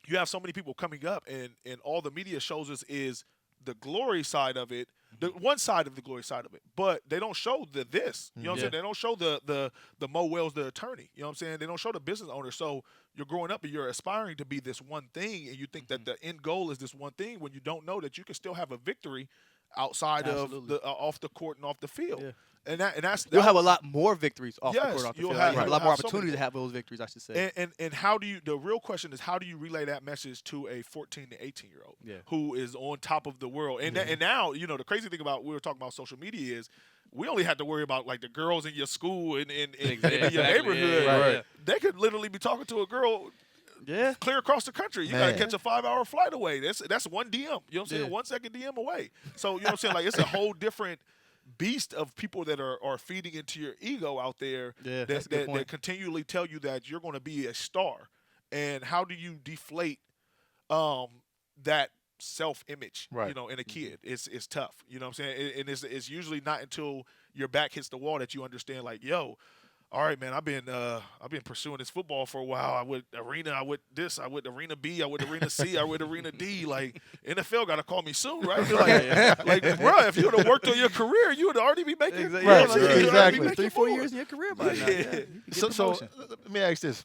you have so many people coming up, and all the media shows us is the glory side of it, the one side of the glory side of it, but they don't show this. You know what I'm saying? They don't show the Mo Wells, the attorney. You know what I'm saying? They don't show the business owner. So you're growing up and you're aspiring to be this one thing, and you think that the end goal is this one thing when you don't know that you can still have a victory outside Absolutely. of the off the court and off the field. Yeah. And that's You'll have a lot more victories off the Yes, court, off the you'll field. have- You have a lot you'll more have so many opportunity to more. have those victories, I should say. And how do you, the real question is how do you relay that message to a 14 to 18-year-old Yeah. who is on top of the world? And and now, the crazy thing about, we were talking about social media is we only had to worry about like the girls in your school and in your Exactly. neighborhood. Yeah, yeah. They could literally be talking to a girl Yeah. clear across the country. You got to Man. catch a 5-hour flight away. That's one DM. You know what I'm saying? Yeah. 1 second DM away. So, you know what I'm saying? Like, it's a whole different beast of people that are feeding into your ego out there Yeah, that's a good that point. continually tell you that you're going to be a star. And how do you deflate that self-image, Right. in a kid? It's tough. You know what I'm saying? And it's usually not until your back hits the wall that you understand, like, yo, all right, man, I've been pursuing this football for a while. I went arena, I went this, I went arena B, I went arena C, I went arena D. Like NFL got to call me soon, right? Like, bro, if you would have worked on your career, you would already be making Exactly. 3-4 years in your career by now. Yeah. So let me ask this: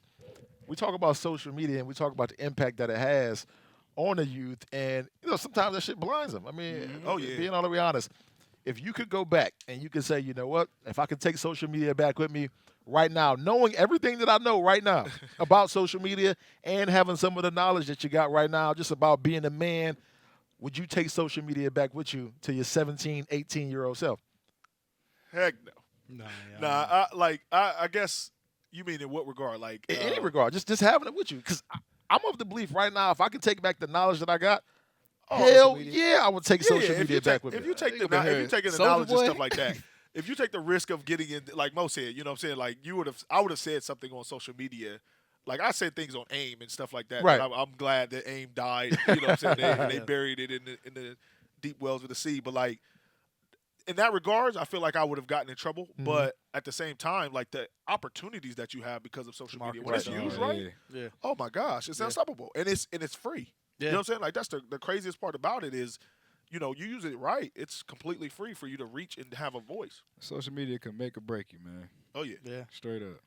we talk about social media and we talk about the impact that it has on the youth, and sometimes that shit blinds them. I mean, being all the way honest, if you could go back and you could say, you know what, if I could take social media back with me right now, knowing everything that I know right now about social media and having some of the knowledge that you got right now just about being a man, would you take social media back with you to your 17, 18-year-old self? Heck no. I guess you mean in what regard? Like in any regard, just having it with you. Because I'm of the belief right now, if I can take back the knowledge that I got, hell yeah, I would take social media back with me. If you take the knowledge and stuff like that, if you take the risk of getting in, like Mo said, you know what I'm saying? Like I would have said something on social media. Like I said things on AIM and stuff like that. Right. I'm glad that AIM died. You know what I'm saying? They buried it in the deep wells of the sea. But like in that regards, I feel like I would have gotten in trouble. Mm-hmm. But at the same time, like the opportunities that you have because of social media, when it's used right, oh my gosh, it's unstoppable, and it's free. Yeah. You know what I'm saying? Like that's the craziest part about it is, you use it right, it's completely free for you to reach and have a voice. Social media can make or break you, man. Oh yeah, straight up.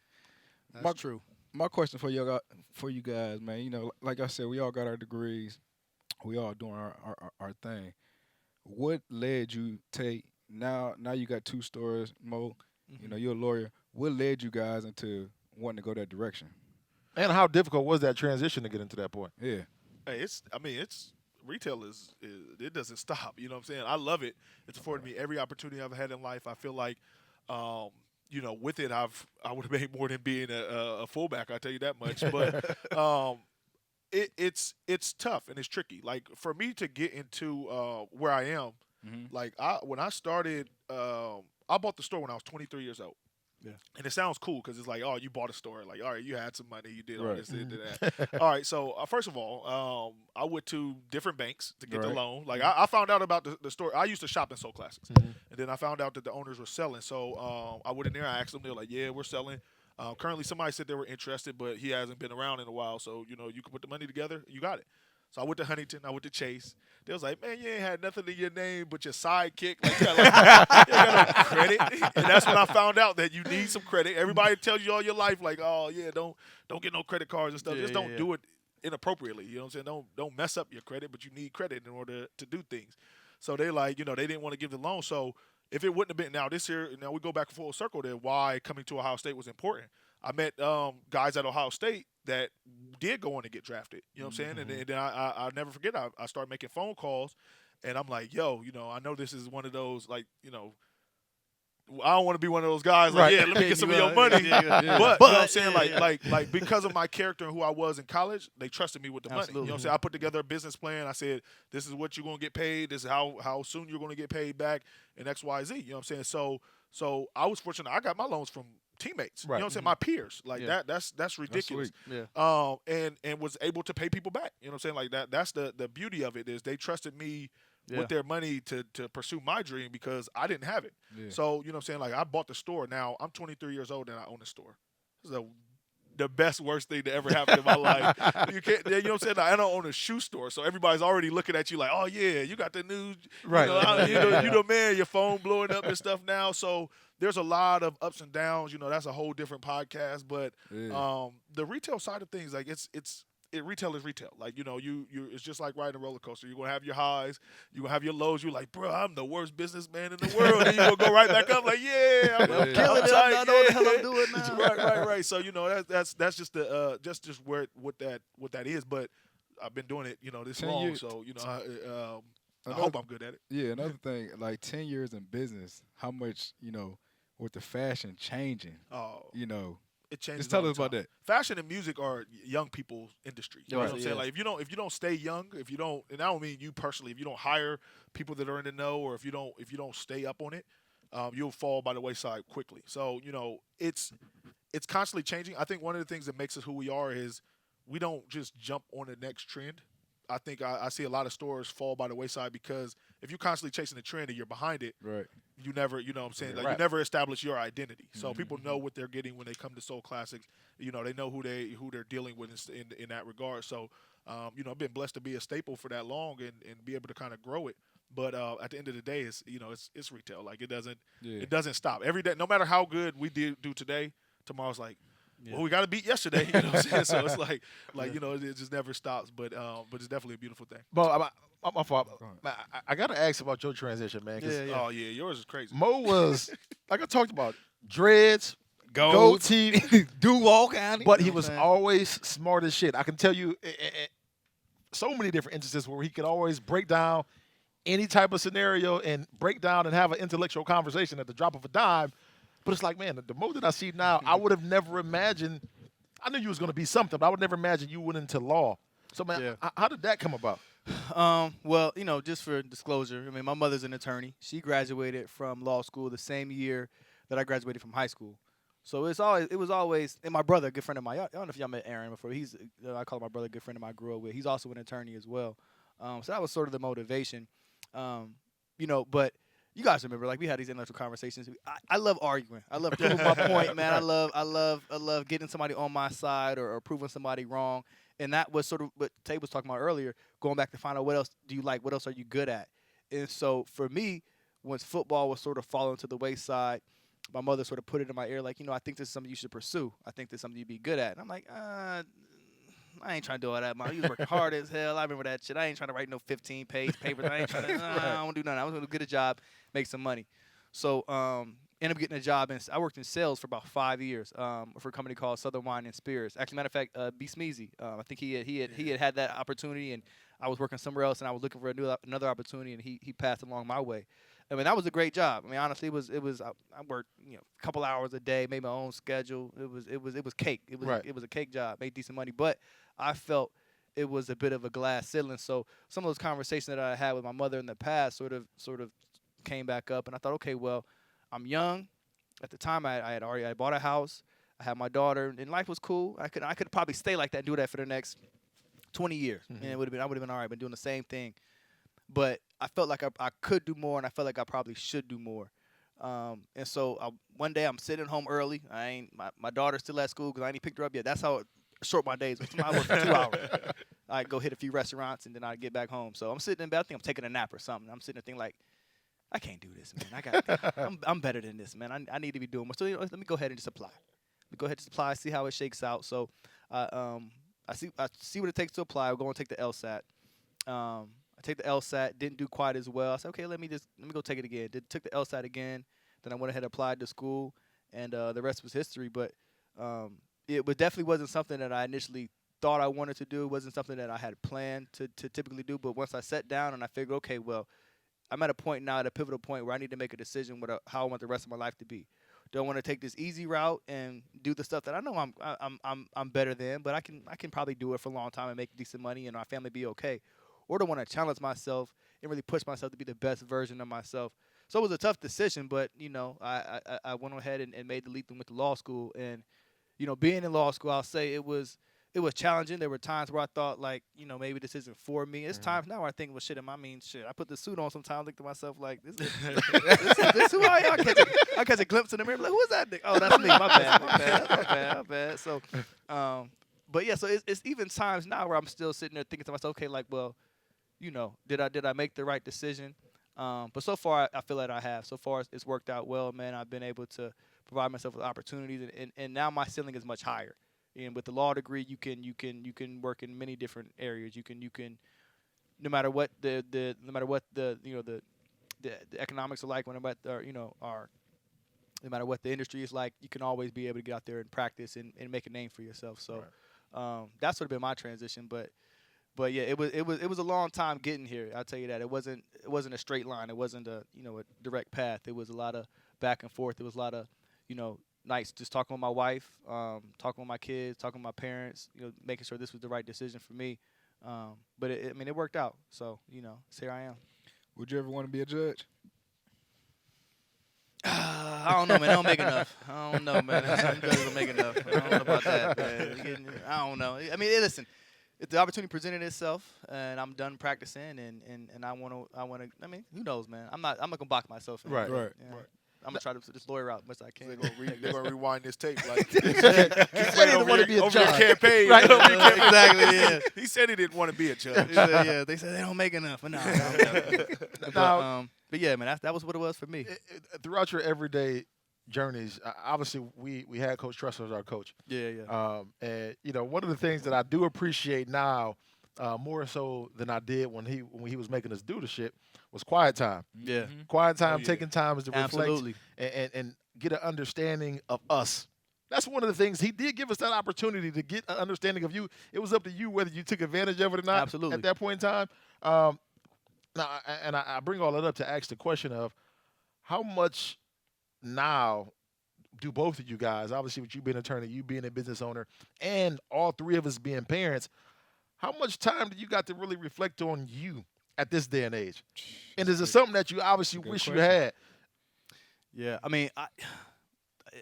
That's true. My question for you guys, man. Like I said, we all got our degrees, we all doing our thing. What led you now you got 2 stores, Mo? Mm-hmm. You're a lawyer. What led you guys into wanting to go that direction? And how difficult was that transition to get into that point? Yeah. Hey, retail it doesn't stop. You know what I'm saying? I love it. It's afforded me every opportunity I've had in life. I feel like, with it, I would have made more than being a fullback. I tell you that much. But it's tough and it's tricky. Like for me to get into where I am, like when I started, I bought the store when I was 23 years old. Yeah. And it sounds cool because it's like, oh, you bought a store. Like, all right, you had some money. You did all this, did that. All right, so first of all, I went to different banks to get the loan. Like, I found out about the store. I used to shop in Soul Classics. And then I found out that the owners were selling. So I went in there. I asked them. They were like, yeah, we're selling. Currently, somebody said they were interested, but he hasn't been around in a while. So, you can put the money together. You got it. So I went to Huntington. I went to Chase. They was like, man, you ain't had nothing in your name but your sidekick. Like, you got no credit. And that's when I found out that you need some credit. Everybody tells you all your life, like, oh, yeah, don't get no credit cards and stuff. Just don't do it inappropriately. You know what I'm saying? Don't mess up your credit, but you need credit in order to do things. So they like, they didn't want to give the loan. So if it wouldn't have been this year, now we go back full circle there, why coming to Ohio State was important. I met guys at Ohio State that did go on to get drafted. You know what I'm saying? And then I'll never forget, I started making phone calls, and I'm like, yo, I know this is one of those, like, I don't want to be one of those guys like, let me get some of your money. But you know what I'm saying? Like because of my character and who I was in college, they trusted me with the money. You know what I'm saying? I put together a business plan. I said, this is what you're going to get paid. This is how soon you're going to get paid back, and X, Y, Z. You know what I'm saying? So I was fortunate. I got my loans from teammates. You know what I'm saying? My peers. Like that's ridiculous. And was able to pay people back. You know what I'm saying? Like that's the beauty of it is they trusted me with their money to pursue my dream because I didn't have it. So, you know what I'm saying? Like I bought the store. Now I'm 23 years old and I own the store. This is the best, worst thing to ever happen in my life. You know what I'm saying? I don't own a shoe store, so everybody's already looking at you like, oh yeah, you got the new, right? You the man. Your phone blowing up and stuff now. So there's a lot of ups and downs. That's a whole different podcast. But the retail side of things, like retail is retail. Like you it's just like riding a roller coaster. You're gonna have your highs, you're gonna have your lows. You're like, bro, I'm the worst businessman in the world. And you're gonna go right back up, like, yeah, I'm killing it. I know what the hell I'm doing now. Right. So that's just the just what that is. But I've been doing it, this long. Years. So I hope I'm good at it. Yeah. Another thing, like 10 years in business, how much with the fashion changing. Oh. It changes. Just tell us about that. Fashion and music are young people's industry. You know what I'm saying? Like if you don't stay young, and I don't mean you personally, if you don't hire people that are in the know, or if you don't stay up on it, you'll fall by the wayside quickly. So it's constantly changing. I think one of the things that makes us who we are is we don't just jump on the next trend. I think I see a lot of stores fall by the wayside because if you're constantly chasing the trend and you're behind it, Right. you never, you know what I'm saying, like Right. you never establish your identity. So people know what they're getting when they come to Soul Classics. You know, they know who they're dealing with in that regard. So, you know, I've been blessed to be a staple for that long and be able to kind of grow it. But at the end of the day, it's retail. Like it doesn't stop every day. No matter how good we do today, tomorrow's like, well, we got to beat yesterday. You know what I'm saying? So it's like you know, it just never stops. But it's definitely a beautiful thing. But my fault. I got to ask about your transition, man. 'Cause Oh yeah, yours is crazy. Mo was like I talked about dreads, Gold goatee, Duval County. but You he know was what I'm always smart as shit. I can tell you so many different instances where he could always break down any type of scenario and break down and have an intellectual conversation at the drop of a dime. But it's like, man, the Mo that I see now, I would have never imagined. I knew you was going to be something, but I would never imagine you went into law. So, man, Yeah. how did that come about? Well, you know, just for disclosure, I mean, my mother's an attorney. She graduated from law school the same year that I graduated from high school. So it was always, and my brother, a good friend of mine. I don't know if y'all met Aaron before. I call him my brother, a good friend of mine I grew up with. He's also an attorney as well. So that was sort of the motivation. You know, but you guys remember, like we had these intellectual conversations. I love arguing. I love proving my point, man. I love getting somebody on my side or proving somebody wrong. And that was sort of what Tay was talking about earlier, going back to find out what else do you like, what else are you good at. And so for me, once football was sort of falling to the wayside, my mother sort of put it in my ear, like, you know, I think this is something you should pursue. I think this is something you'd be good at. And I'm like, I ain't trying to do all that, Mom. You was working hard as hell. I remember that shit. I ain't trying to write no 15-page papers. I ain't trying to, I don't do nothing. I was going to get a job, make some money. So ended up getting a job. I worked in sales for about 5 years for a company called Southern Wine and Spirits. Actually, matter of fact, B. Smeezy. I think he had that opportunity, and I was working somewhere else, and I was looking for another opportunity, and he passed along my way. I mean, that was a great job. I mean, honestly, it was. I worked, you know, a couple hours a day, made my own schedule. It was cake. It was a cake job. Made decent money, but I felt it was a bit of a glass ceiling. So some of those conversations that I had with my mother in the past sort of came back up, and I thought, okay, well, I'm young. At the time, I bought a house. I had my daughter, and life was cool. I could probably stay like that and do that for the next 20 years, and I would have been all right. Been doing the same thing. But I felt like I could do more, and I felt like I probably should do more. And so one day I'm sitting home early. My daughter's still at school because I ain't picked her up yet. That's how short my days. I work for 2 hours. I go hit a few restaurants, and then I get back home. So I'm sitting in bed. I think I'm taking a nap or something. I'm sitting there thinking like, I can't do this, man. I'm better than this, man. I need to be doing more. So let me go ahead and just apply. See how it shakes out. So I see what it takes to apply. I'll go and take the LSAT. I take the LSAT, didn't do quite as well. I said, okay, let me go take it again. Took the LSAT again. Then I went ahead and applied to school, and the rest was history. But it definitely wasn't something that I initially thought I wanted to do. It wasn't something that I had planned to typically do. But once I sat down and I figured, okay, well, I'm at a point now, at a pivotal point where I need to make a decision how I want the rest of my life to be. Do I want to take this easy route and do the stuff that I know I'm better than, but I can probably do it for a long time and make decent money and our family be okay? Or do I want to challenge myself and really push myself to be the best version of myself? So it was a tough decision, but, you know, I went ahead and made the leap and went to law school. And, you know, being in law school, I'll say it was challenging. There were times where I thought, like, you know, maybe this isn't for me. It's times now where I think, well, shit, I put the suit on sometimes, look to myself like, this is who I am. I catch a glimpse in the mirror, like, who is that nigga? Oh, that's me. My bad. So, but yeah, so it's even times now where I'm still sitting there thinking to myself, okay, like, well, you know, did I make the right decision? But so far, I feel that I have. So far, it's worked out well, man. I've been able to provide myself with opportunities, and now my ceiling is much higher. And with the law degree, you can work in many different areas. You can no matter what the economics are like, no matter what the industry is like, you can always be able to get out there and practice and make a name for yourself. So that's sort of been my transition. But yeah, it was a long time getting here. I'll tell you that. It wasn't a straight line. It wasn't a direct path. It was a lot of back and forth. It was a lot of nights just talking with my wife, talking with my kids, talking with my parents, making sure this was the right decision for me. But it worked out. So, here I am. Would you ever want to be a judge? I don't know, man. I don't make enough. I don't know, man. Some judges don't make enough. I don't know about that, man. I don't know. I mean, listen, if the opportunity presented itself and I'm done practicing and I want to. I mean, who knows, man? I'm not gonna box myself. Right. Yeah. Right. I'm gonna try to just lawyer out as much as I can. They're gonna rewind this tape like He said he didn't want to be a over your judge. campaign. Right. Exactly. Yeah. He said he didn't want to be a judge. Yeah. They said they don't make enough. But no. But yeah, man, that was what it was for me. Throughout your everyday journeys, obviously we had Coach Tressel as our coach. Yeah. And one of the things that I do appreciate now, more so than I did when he was making us do the shit, was quiet time. Yeah. Quiet time, Oh, yeah. taking time to reflect Absolutely. and get an understanding of us. That's one of the things. He did give us that opportunity to get an understanding of you. It was up to you whether you took advantage of it or not. Absolutely. At that point in time. Now, and I bring all that up to ask the question of how much now do both of you guys, obviously with you being an attorney, you being a business owner, and all three of us being parents, how much time do you got to really reflect on you at this day and age? And is it something that you obviously wish you had? Yeah. I mean, I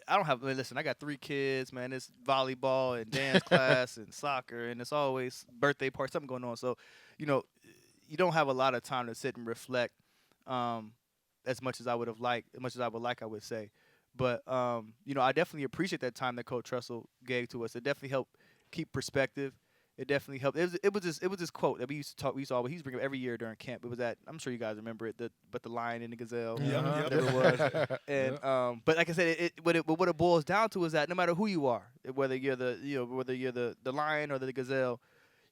don't have. Listen, I got 3 kids, man. It's volleyball and dance class and soccer, and it's always birthday party, something going on. So, you don't have a lot of time to sit and reflect as much as I would have liked, as much as I would like, I would say. But I definitely appreciate that time that Coach Tressel gave to us. It definitely helped keep perspective. It definitely helped. It was this quote that we used to talk. We used to always bring up every year during camp. It was that, I'm sure you guys remember it. But the lion and the gazelle, whatever it was. And but like I said, what it boils down to is that no matter who you are, whether you're the lion or the gazelle,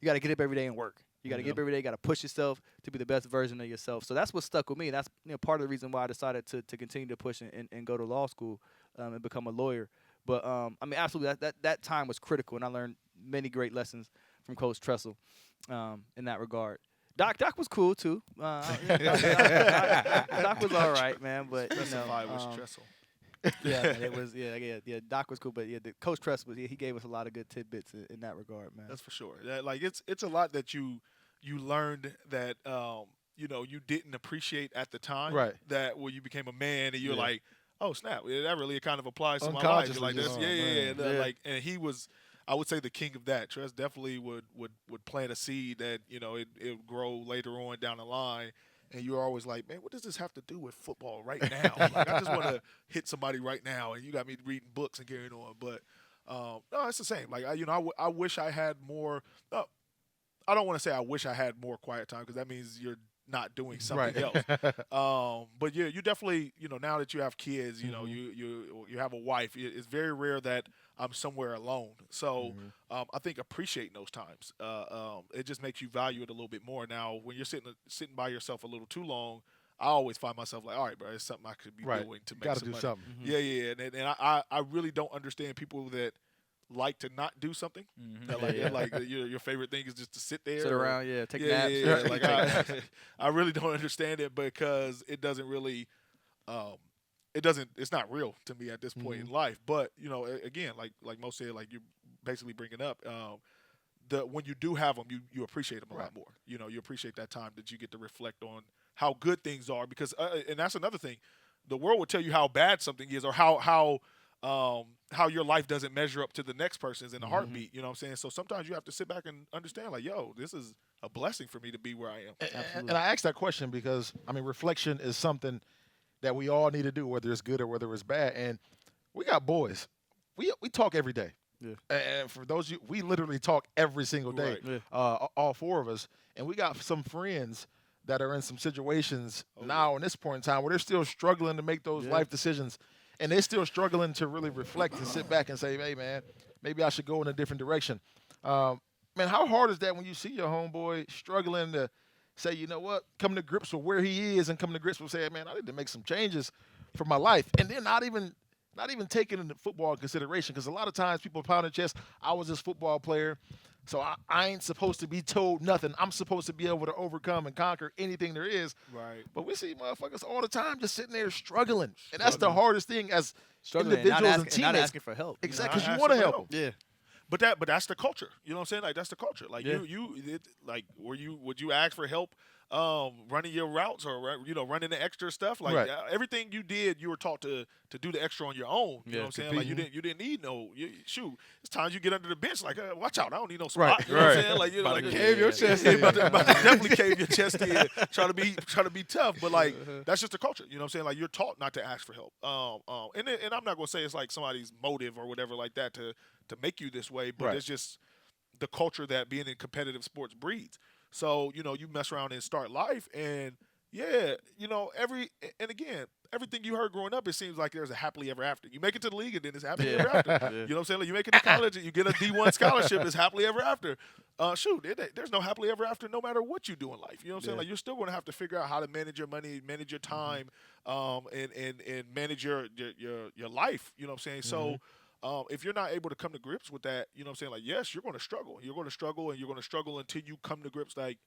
you got to get up every day and work. You got to get up every day. You got to push yourself to be the best version of yourself. So that's what stuck with me. That's part of the reason why I decided to continue to push and go to law school and become a lawyer. But I mean, absolutely, that time was critical, and I learned many great lessons from Coach Tressel in that regard. Doc was cool too. Doc was all right, man. But Specify was Tressel. Yeah, man, it was. Yeah. Doc was cool, but the Coach Tressel, he gave us a lot of good tidbits in that regard, man. That's for sure. It's a lot that you learned that you didn't appreciate at the time. Right. That when you became a man and you're like, oh snap, that really kind of applies to my life. Unconsciously You're like just, that's and he was, I would say, the king of that. Tress definitely would plant a seed that it would grow later on down the line. And you're always like, man, what does this have to do with football right now? Like, I just want to hit somebody right now, and you got me reading books and carrying on. But no, it's the same. Like I wish I had more. I don't want to say I wish I had more quiet time because that means you're not doing something else. But yeah, you definitely, now that you have kids, you have a wife. It's very rare that I'm somewhere alone. So I think appreciating those times, it just makes you value it a little bit more. Now, when you're sitting by yourself a little too long, I always find myself like, all right, bro, it's something I could be doing to make some money. Something. Yeah. And I really don't understand people that like to not do something. That your favorite thing is just to sit there, sit around, take naps. Yeah. Like I really don't understand it because it doesn't really, it's not real to me at this point in life. But again, like Mo said, like you're basically bringing up, when you do have them, you appreciate them a lot more. You appreciate that time that you get to reflect on how good things are because, and that's another thing, the world will tell you how bad something is or how your life doesn't measure up to the next person's in a heartbeat. You know what I'm saying? So sometimes you have to sit back and understand, like, yo, this is a blessing for me to be where I am. And I asked that question because, I mean, reflection is something that we all need to do, whether it's good or whether it's bad. And we got boys. We talk every day. Yeah. And for those of you, we literally talk every single day, Right. all 4 of us. And we got some friends that are in some situations now in this point in time where they're still struggling to make those life decisions. And they're still struggling to really reflect and sit back and say, hey, man, maybe I should go in a different direction. Man, how hard is that when you see your homeboy struggling to say, you know what, come to grips with where he is and come to grips with saying, man, I need to make some changes for my life. And then not even taking into football in consideration because a lot of times people pound their chest, I was this football player, so I ain't supposed to be told nothing. I'm supposed to be able to overcome and conquer anything there is. Right. But we see motherfuckers all the time just sitting there struggling. And that's the hardest thing as individuals and teammates. Not asking for help. Exactly, because you want to help. Yeah. But that's the culture. You know what I'm saying? Like that's the culture. Like would you ask for help running your routes or running the extra stuff. Like Right. everything you did, you were taught to do the extra on your own. You know what I'm saying? Like compete. you didn't need no shoot. It's times you get under the bench like watch out, I don't need no Right. spot. You know what I'm saying? Like About like to cave your chest in. about to definitely cave your chest in. Try to be tough, but like that's just the culture. You know what I'm saying? Like you're taught not to ask for help. And I'm not gonna say it's like somebody's motive or whatever like that to make you this way, but Right. it's just the culture that being in competitive sports breeds. So, you mess around and start life and everything you heard growing up, it seems like there's a happily ever after. You make it to the league and then it's happily ever after. Yeah. You know what I'm saying? Like you make it to college and you get a D1 scholarship, it's happily ever after. There's no happily ever after no matter what you do in life. You know what I'm saying? Like you're still going to have to figure out how to manage your money, manage your time, and manage your life. You know what I'm saying? So if you're not able to come to grips with that, you know what I'm saying? Like, yes, you're going to struggle. You're going to struggle and you're going to struggle until you come to grips like,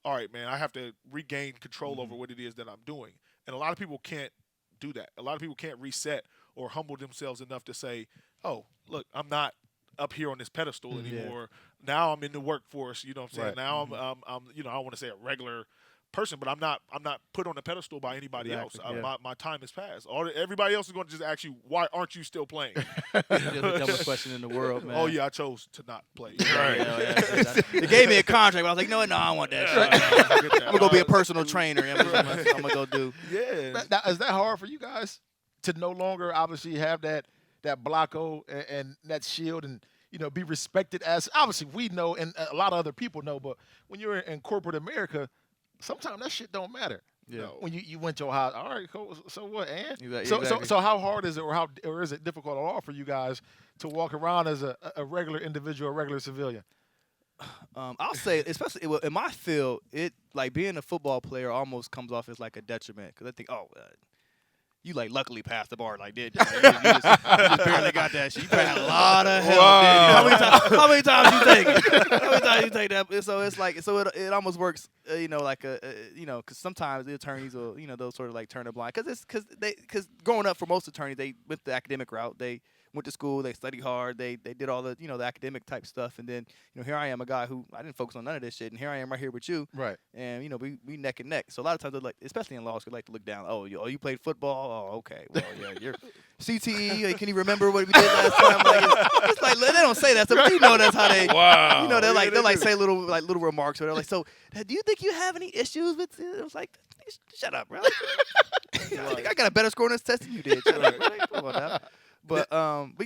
all right, man, I have to regain control over what it is that I'm doing. And a lot of people can't do that. A lot of people can't reset or humble themselves enough to say, oh, look, I'm not up here on this pedestal anymore. Now I'm in the workforce, you know what I'm saying? Right. Now I'm I don't want to say a regular person, but I'm not put on a pedestal by anybody else. My time has passed. Everybody else is going to just ask you, why aren't you still playing? That's the dumbest question in the world, man. Oh yeah, I chose to not play. They gave me a contract, but I was like, no, I don't want that shit. I'm gonna go be a personal trainer. I'm gonna go do. Yeah. Now, is that hard for you guys to no longer obviously have that blocko and that shield and be respected as obviously we know and a lot of other people know, but when you're in corporate America, sometimes that shit don't matter. Yeah. When you went to your house, all right, cool. So what? And Exactly. so how hard is it, or is it difficult at all for you guys to walk around as a regular individual, a regular civilian? I'll say, especially in my field, it like being a football player almost comes off as like a detriment because I think, you like luckily passed the bar, like did you? You just barely got that shit. You had a lot of help. Wow. How many times you take it? How many times you take that? So it's like it almost works, like because sometimes the attorneys will they'll sort of like turn a blind because growing up for most attorneys they went the academic route. They went to school, they studied hard, they did all the the academic type stuff, and then here I am, a guy who I didn't focus on none of this shit, and here I am right here with you, Right. and we neck and neck. So a lot of times they like, especially in law school, like to look down. Oh, you played football? Oh, okay. Well, yeah, you're CTE. Can you remember what we did last time? Like, it's like they don't say that stuff, but that's how they. Wow. They'll like say little remarks, or they're like, so do you think you have any issues with? It was like, shut up, bro. I think I got a better score on this test than you did. Shut up, bro. Come on now. But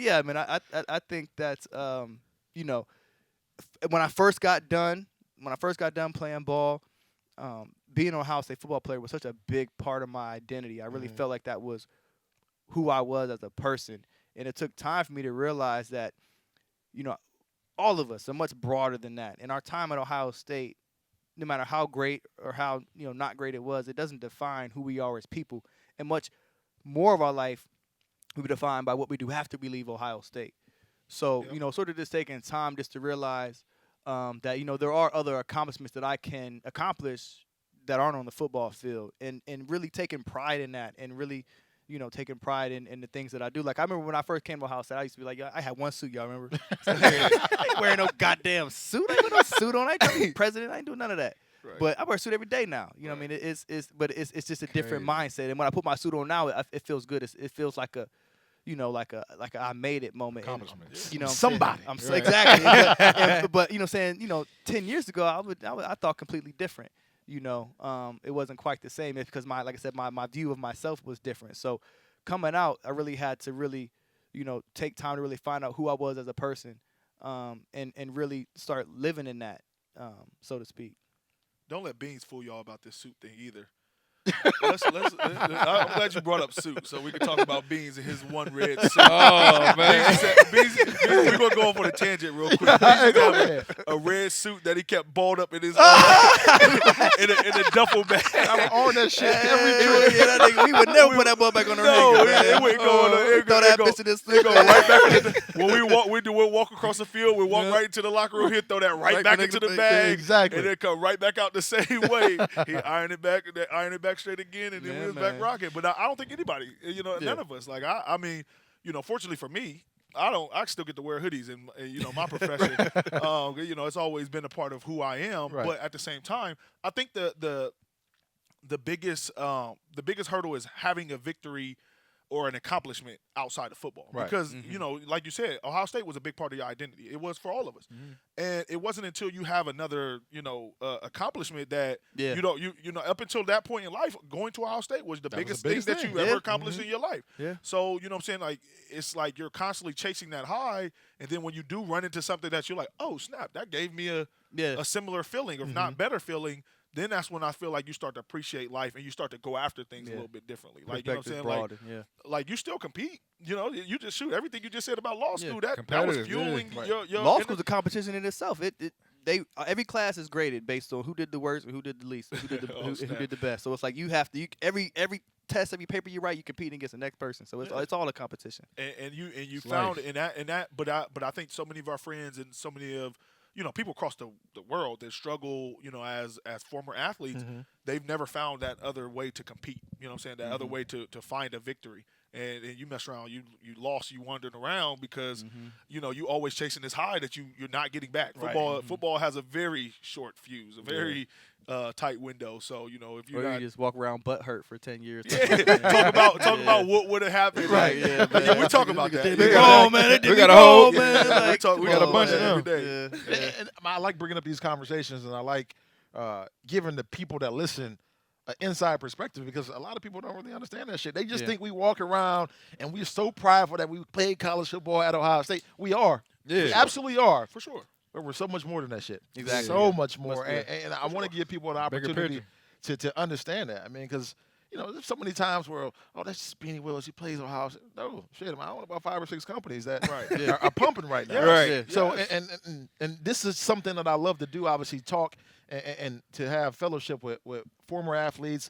yeah, I mean, I think that's when I first got done playing ball, being an Ohio State football player was such a big part of my identity. I really felt like that was who I was as a person, and it took time for me to realize that all of us are much broader than that. And our time at Ohio State, no matter how great or how not great it was, it doesn't define who we are as people, and much more of our life will be defined by what we do after we leave Ohio State. So, sort of just taking time just to realize that, there are other accomplishments that I can accomplish that aren't on the football field, and really taking pride in that, and really, taking pride in the things that I do. Like, I remember when I first came to Ohio State, I used to be like, I had one suit, y'all remember? I ain't wearing no goddamn suit. I ain't got no suit on. I ain't trying to be president. I ain't doing none of that. Right. But I wear a suit every day now. You know what I mean? It's just a different mindset. And when I put my suit on now, it feels good. It feels like a like a I made it moment. Accomplishment. Somebody. Right. Exactly. But 10 years ago I thought completely different. It wasn't quite the same. It's because like I said, my view of myself was different. So coming out, I really had to really, take time to really find out who I was as a person, and really start living in that, so to speak. Don't let Beans fool y'all about this suit thing either. I'm glad you brought up suit, so we can talk about Beans and his one red suit. Oh man, we're gonna go off on a tangent real quick. A red suit that he kept balled up in his in a duffel bag. I'm on that shit every trip. We would never put that ball back on the ring. It wouldn't go. Throw that bitch in this suit. Go right back. When we'll walk across the field. We walk right into the locker room. He'll throw that right back into the bag. Exactly. And then come right back out the same way. He iron it back straight again, and then we was back rocking. But I don't think anybody, none of us. Like I mean, fortunately for me, I still get to wear hoodies in my profession. It's always been a part of who I am. Right. But at the same time, I think the the biggest hurdle is having a victory or an accomplishment outside of football. Right. Because, like you said, Ohio State was a big part of your identity. It was for all of us. And it wasn't until you have another, accomplishment that up until that point in life, going to Ohio State was the biggest thing that you ever accomplished in your life. Yeah. So, you know what I'm saying? Like, it's like you're constantly chasing that high, and then when you do run into something that you're like, oh, snap, that gave me a similar feeling, if not better feeling, then that's when I feel like you start to appreciate life and you start to go after things a little bit differently. Like, you know what I'm saying? Broaden, Like you still compete. You just shoot everything you just said about law school. That was Competitive, fueling your law school's a competition in itself. Every class is graded based on who did the worst, and who did the least, and who did who did the best. So it's like you have to every test, every paper you write, you compete against the next person. So it's all a competition. And you found in that, but I think so many of our friends and so many of people across the world that struggle, as former athletes, they've never found that other way to compete. You know what I'm saying? That other way to find a victory. And you mess around, you lost, you wandering around because, you always chasing this high that you're not getting back. Football has a very short fuse, a very tight window. So, if you just walk around butt hurt for 10 years. talk about what would have happened. Right. Yeah, we talk about that. We got a whole man. We got a bunch of them every day. And I like bringing up these conversations, and I like giving the people that listen an inside perspective, because a lot of people don't really understand that shit. They just think we walk around and we're so prideful that we played college football at Ohio State. We are. Yeah. We absolutely are. For sure. But we're so much more than that shit. Exactly. So much more. And I want to give people an Bigger opportunity to understand that. I mean, because, there's so many times where, that's just Beanie Willis. He plays Ohio State. No, shit. I own about 5 or 6 companies that are pumping right now. Yes. Right. So, and this is something that I love to do, obviously, talk and to have fellowship with former athletes,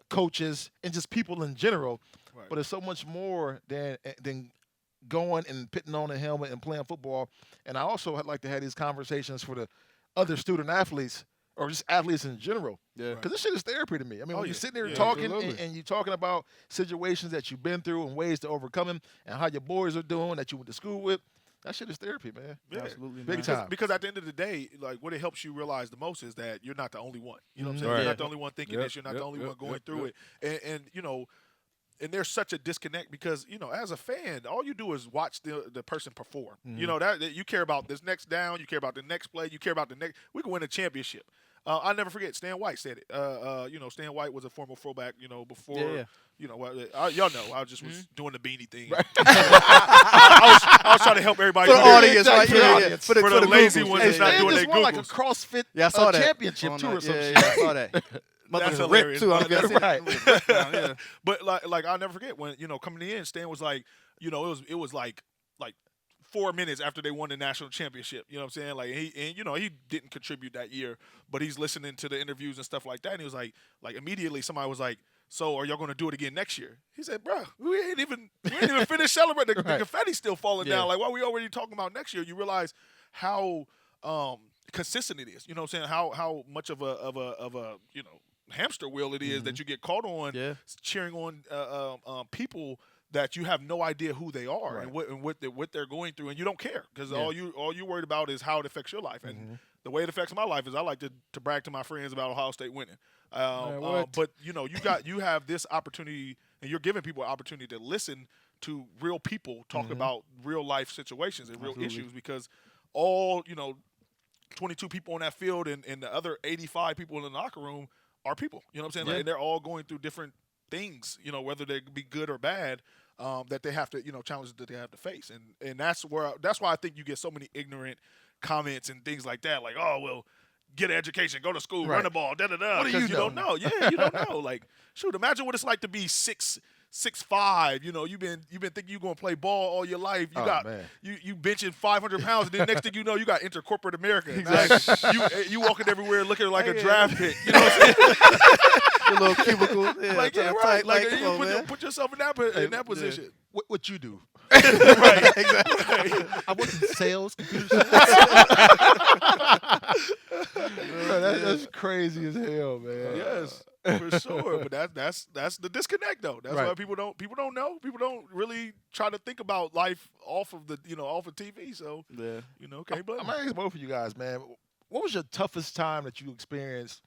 coaches, and just people in general. Right. But it's so much more than going and putting on a helmet and playing football. And I also like to have these conversations for the other student athletes or just athletes in general. Yeah. Because this shit is therapy to me. I mean, when you're sitting there Yeah, talking absolutely. and you're talking about situations that you've been through and ways to overcome them and how your boys are doing that you went to school with, that shit is therapy, man. Yeah. Absolutely, Big man. time. Because at the end of the day, like what it helps you realize the most is that you're not the only one. You know what I'm saying? Right. You're not the only one thinking Yep, this. You're not yep, the only yep, one going yep, through yep. it. And there's such a disconnect because, as a fan, all you do is watch the person perform. That you care about this next down, you care about the next play, you care about the next. We can win a championship. I'll never forget. Stan White said it. Stan White was a former fullback. Before. Y'all know. I just was doing the Beanie thing. Right. I was trying to help everybody. For the audience, right? For the Yeah, audience. For For the lazy Googles. ones Yeah, that's not yeah. doing just their won like a Googles. CrossFit Yeah, I saw that. championship too or some shit. Yeah, I saw that. That's Motherfucker hilarious. ripped too. I'm guessing. Right. Yeah. But like I'll never forget when coming in, Stan was like, it was like 4 minutes after they won the national championship. You know what I'm saying? Like he didn't contribute that year, but he's listening to the interviews and stuff like that. And he was like immediately somebody was like, "So are y'all going to do it again next year?" He said, "Bro, we ain't even finished celebrating. The confetti's still falling down. Like, why are we already talking about next year?" You realize how consistent it is. You know what I'm saying? How much of a hamster wheel it is that you get caught on cheering on people that you have no idea who they are and what they're going through, and you don't care because all you worried about is how it affects your life. And the way it affects my life is I like to brag to my friends about Ohio State winning. But you have this opportunity, and you're giving people an opportunity to listen to real people talk about real life situations and real issues, because all 22 people on that field and the other 85 people in the locker room are people. You know what I'm saying? Like, and they're all going through different things, whether they be good or bad, that they have to, challenges that they have to face. And that's why I think you get so many ignorant comments and things like that. Like, oh, well, get an education, go to school, run the ball, da-da-da. What do you Because you don't know. Yeah, you don't know. Like, shoot, imagine what it's like to be 6'5", you've been thinking you're gonna play ball all your life. You benching 500 pounds, and then next thing you know, you got intercorporate America. Exactly. You walking everywhere looking like a draft pick. You know what I'm saying? Your little cubicle. Yeah, Like, yeah, right. tight, Like, come on, you man. put yourself in that position. What you do? Right. Exactly. I work in sales, computer sales. That's crazy as hell, man. Yes, for sure. But that's the disconnect, though. That's why people don't know. People don't really try to think about life off of TV. So can't blame I'm them. gonna ask both of you guys, man. What was your toughest time that you experienced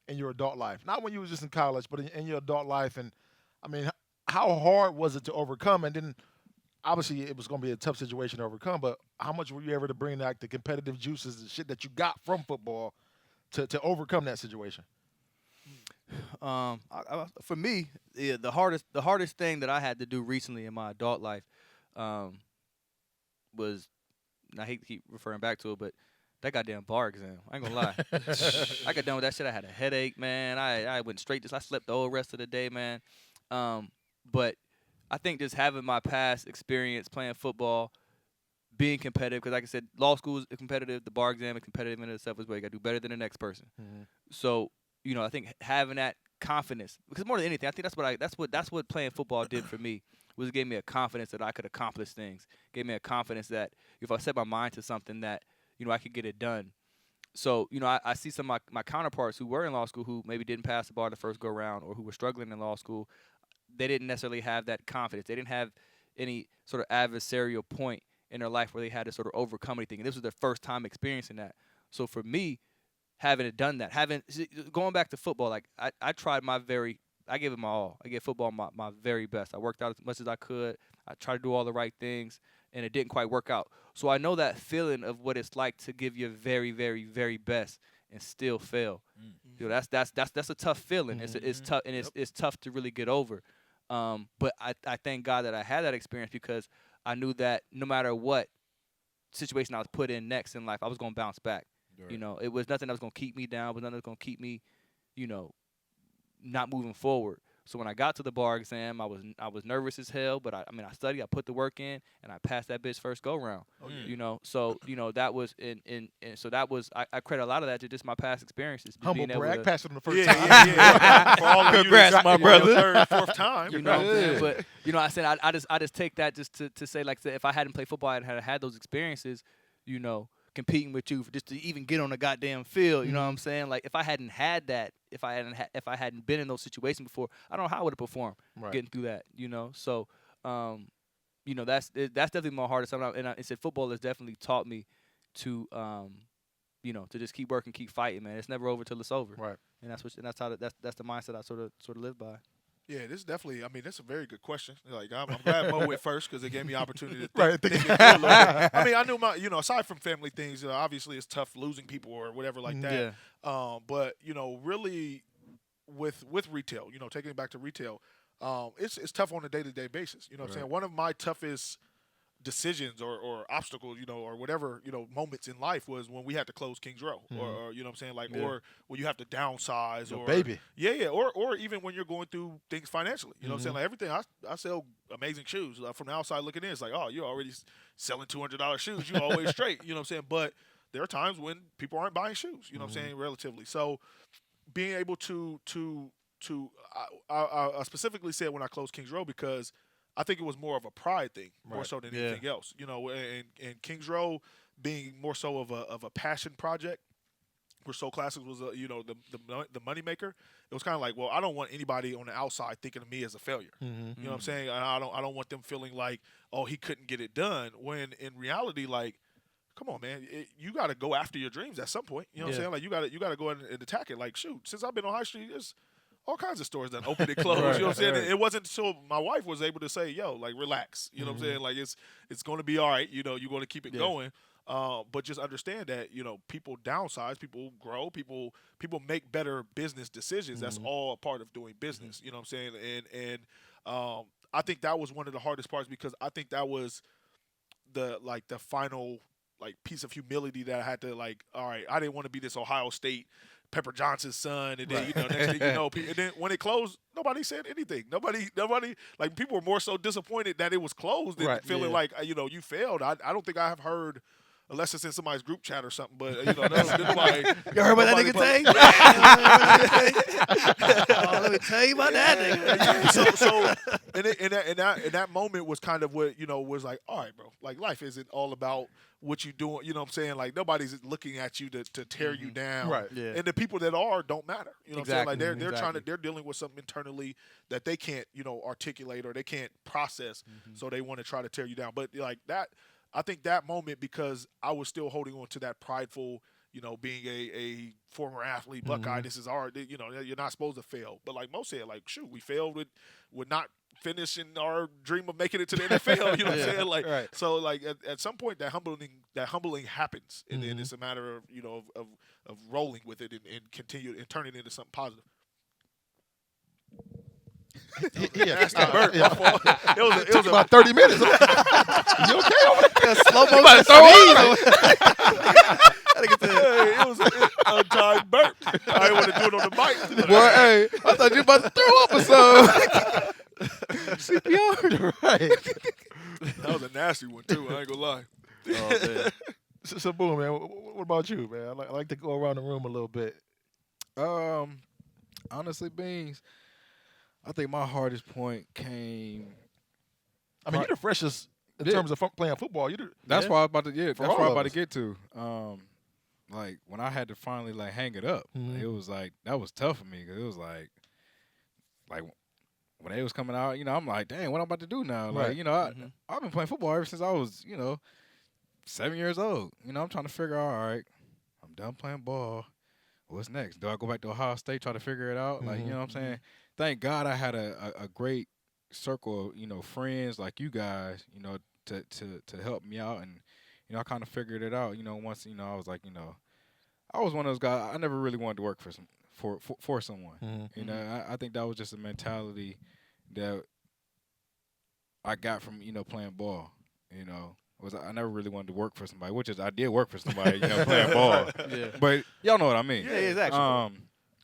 in your adult life? Not when you was just in college, but in your adult life. And I mean, how hard was it to overcome? And then obviously it was going to be a tough situation to overcome. But how much were you ever to bring like the competitive juices, the shit that you got from football, to overcome that situation? For me, yeah, the hardest thing that I had to do recently in my adult life was, and I hate to keep referring back to it, but that goddamn bar exam. I ain't gonna lie. I got done with that shit. I had a headache, man. I went straight I slept the whole rest of the day, man. But I think just having my past experience playing football, being competitive, because like I said, law school is competitive, the bar exam is competitive in itself as well. You got to do better than the next person. Mm-hmm. So, I think having that confidence, because more than anything, I think that's what playing football did for me, was it gave me a confidence that I could accomplish things. Gave me a confidence that if I set my mind to something that, I could get it done. So, I see some of my counterparts who were in law school who maybe didn't pass the bar the first go round, or who were struggling in law school. They didn't necessarily have that confidence. They didn't have any sort of adversarial point in their life where they had to sort of overcome anything. And this was their first time experiencing that. So for me, having done that, going back to football, like I tried I gave it my all. I gave football my very best. I worked out as much as I could. I tried to do all the right things, and it didn't quite work out. So I know that feeling of what it's like to give your very, very, very best and still fail. Mm-hmm. That's a tough feeling. Mm-hmm. It's tough, and it's tough to really get over. But I thank God that I had that experience, because I knew that no matter what situation I was put in next in life, I was going to bounce back. Right. It was nothing that was going to keep me down. It was nothing that was going to keep me, not moving forward. So when I got to the bar exam, I was nervous as hell, but I studied, I put the work in, and I passed that bitch first go round. Oh, yeah. So that was and so that was I credit a lot of that to just my past experiences. Humble brag, passed it on the first time. Yeah. For all of Congrats, my brother. Third, fourth time. But I said I just take that just to say, like, if I hadn't played football, I had those experiences, competing with you just to even get on the goddamn field. You know what I'm saying? Like, if I hadn't had that, if I hadn't been in those situations before, I don't know how I would have performed getting through that. So that's definitely my hardest. And I said football has definitely taught me to to just keep working, keep fighting, man. It's never over till it's over. Right. And that's the mindset I sort of live by. Yeah, this is definitely. That's a very good question. Like, I'm glad Mo went first, because it gave me opportunity to think it through a little bit. I knew aside from family things, obviously it's tough losing people or whatever like that. Yeah. But really, with retail, taking it back to retail, it's tough on a day-to-day basis. You know what I'm saying? One of my toughest decisions or obstacles, or whatever, moments in life was when we had to close Kings Row, or you know what I'm saying, like, or when you have to downsize, or baby, or even when you're going through things financially, you know what I'm saying, like everything. I sell amazing shoes. From the outside looking in, it's like, oh, you're already selling $200 shoes, you always straight, you know what I'm saying. But there are times when people aren't buying shoes, you know what I'm saying, relatively. So being able to I specifically said when I closed Kings Row, because I think it was more of a pride thing, more so than anything else. And Kings Row being more so of a passion project, where Soul Classics was the moneymaker. It was kind of like, well, I don't want anybody on the outside thinking of me as a failure. You know what I'm saying? I don't want them feeling like, oh, he couldn't get it done. When in reality, like, come on, man, you got to go after your dreams at some point. You know what I'm saying? Like, you got to go ahead and attack it. Like, shoot, since I've been on High Street, there's all kinds of stores that open and close. You know what I'm saying? It wasn't until my wife was able to say, yo, like, relax. You know what I'm saying? Like, it's going to be all right. You're going to keep it going. But just understand that, people downsize, people grow, people make better business decisions. That's all a part of doing business. You know what I'm saying? And I think that was one of the hardest parts, because I think that was the final piece of humility that I had to, like, all right, I didn't want to be this Ohio State Pepper Johnson's son, and then next thing you know, and then when it closed, nobody said anything. Nobody, like, people were more so disappointed that it was closed than feeling like you failed. I don't think I have heard, unless it's in somebody's group chat or something, but nobody. You heard what that nigga say? Let me tell you about that nigga. So and that moment was kind of what was like, all right, bro. Like, life isn't all about what you doing. You know what I'm saying? Like, nobody's looking at you to tear you down. Right. Yeah. And the people that are don't matter. You know what I'm saying? Like, they're dealing with something internally that they can't articulate, or they can't process. So they want to try to tear you down. But like that. I think that moment, because I was still holding on to that prideful, being a former athlete, Buckeye, this is our, you're not supposed to fail. But like Mo said, like, shoot, we failed with not finishing our dream of making it to the NFL. You know what I'm saying? Like, right. so like at some point that humbling happens, and then it's a matter of of rolling with it and continue and turn it into something positive. Yeah, Burp, my fault. It was about 30 minutes. You okay over there? Slow mo. It was an untimed burp. I didn't want to do it on the mic. Boy, hey, I thought you about to throw up or something. CPR. Right. That was a nasty one too. I ain't gonna lie. Oh, man. So, Boom, man, what about you, man? I like to go around the room a little bit. Honestly, Beans, I think my hardest point came. I mean, you're the freshest in terms of playing football. That's why I was about to that's all why I'm of about to us. get to. Like when I had to finally like hang it up, it was like that was tough for me because it was like when they was coming out, I'm like, dang, what I'm about to do now? Right. Like, I've been playing football ever since I was, 7 years old. I'm trying to figure out, all right, I'm done playing ball. What's next? Do I go back to Ohio State, try to figure it out? Like, you know what I'm saying? Thank God I had a great circle of, friends like you guys, to help me out. And, I kind of figured it out, once, I was like, I was one of those guys, I never really wanted to work for someone. I think that was just a mentality that I got from, playing ball, was I never really wanted to work for somebody, which is I did work for somebody, playing ball. Yeah. But y'all know what I mean. Yeah, exactly.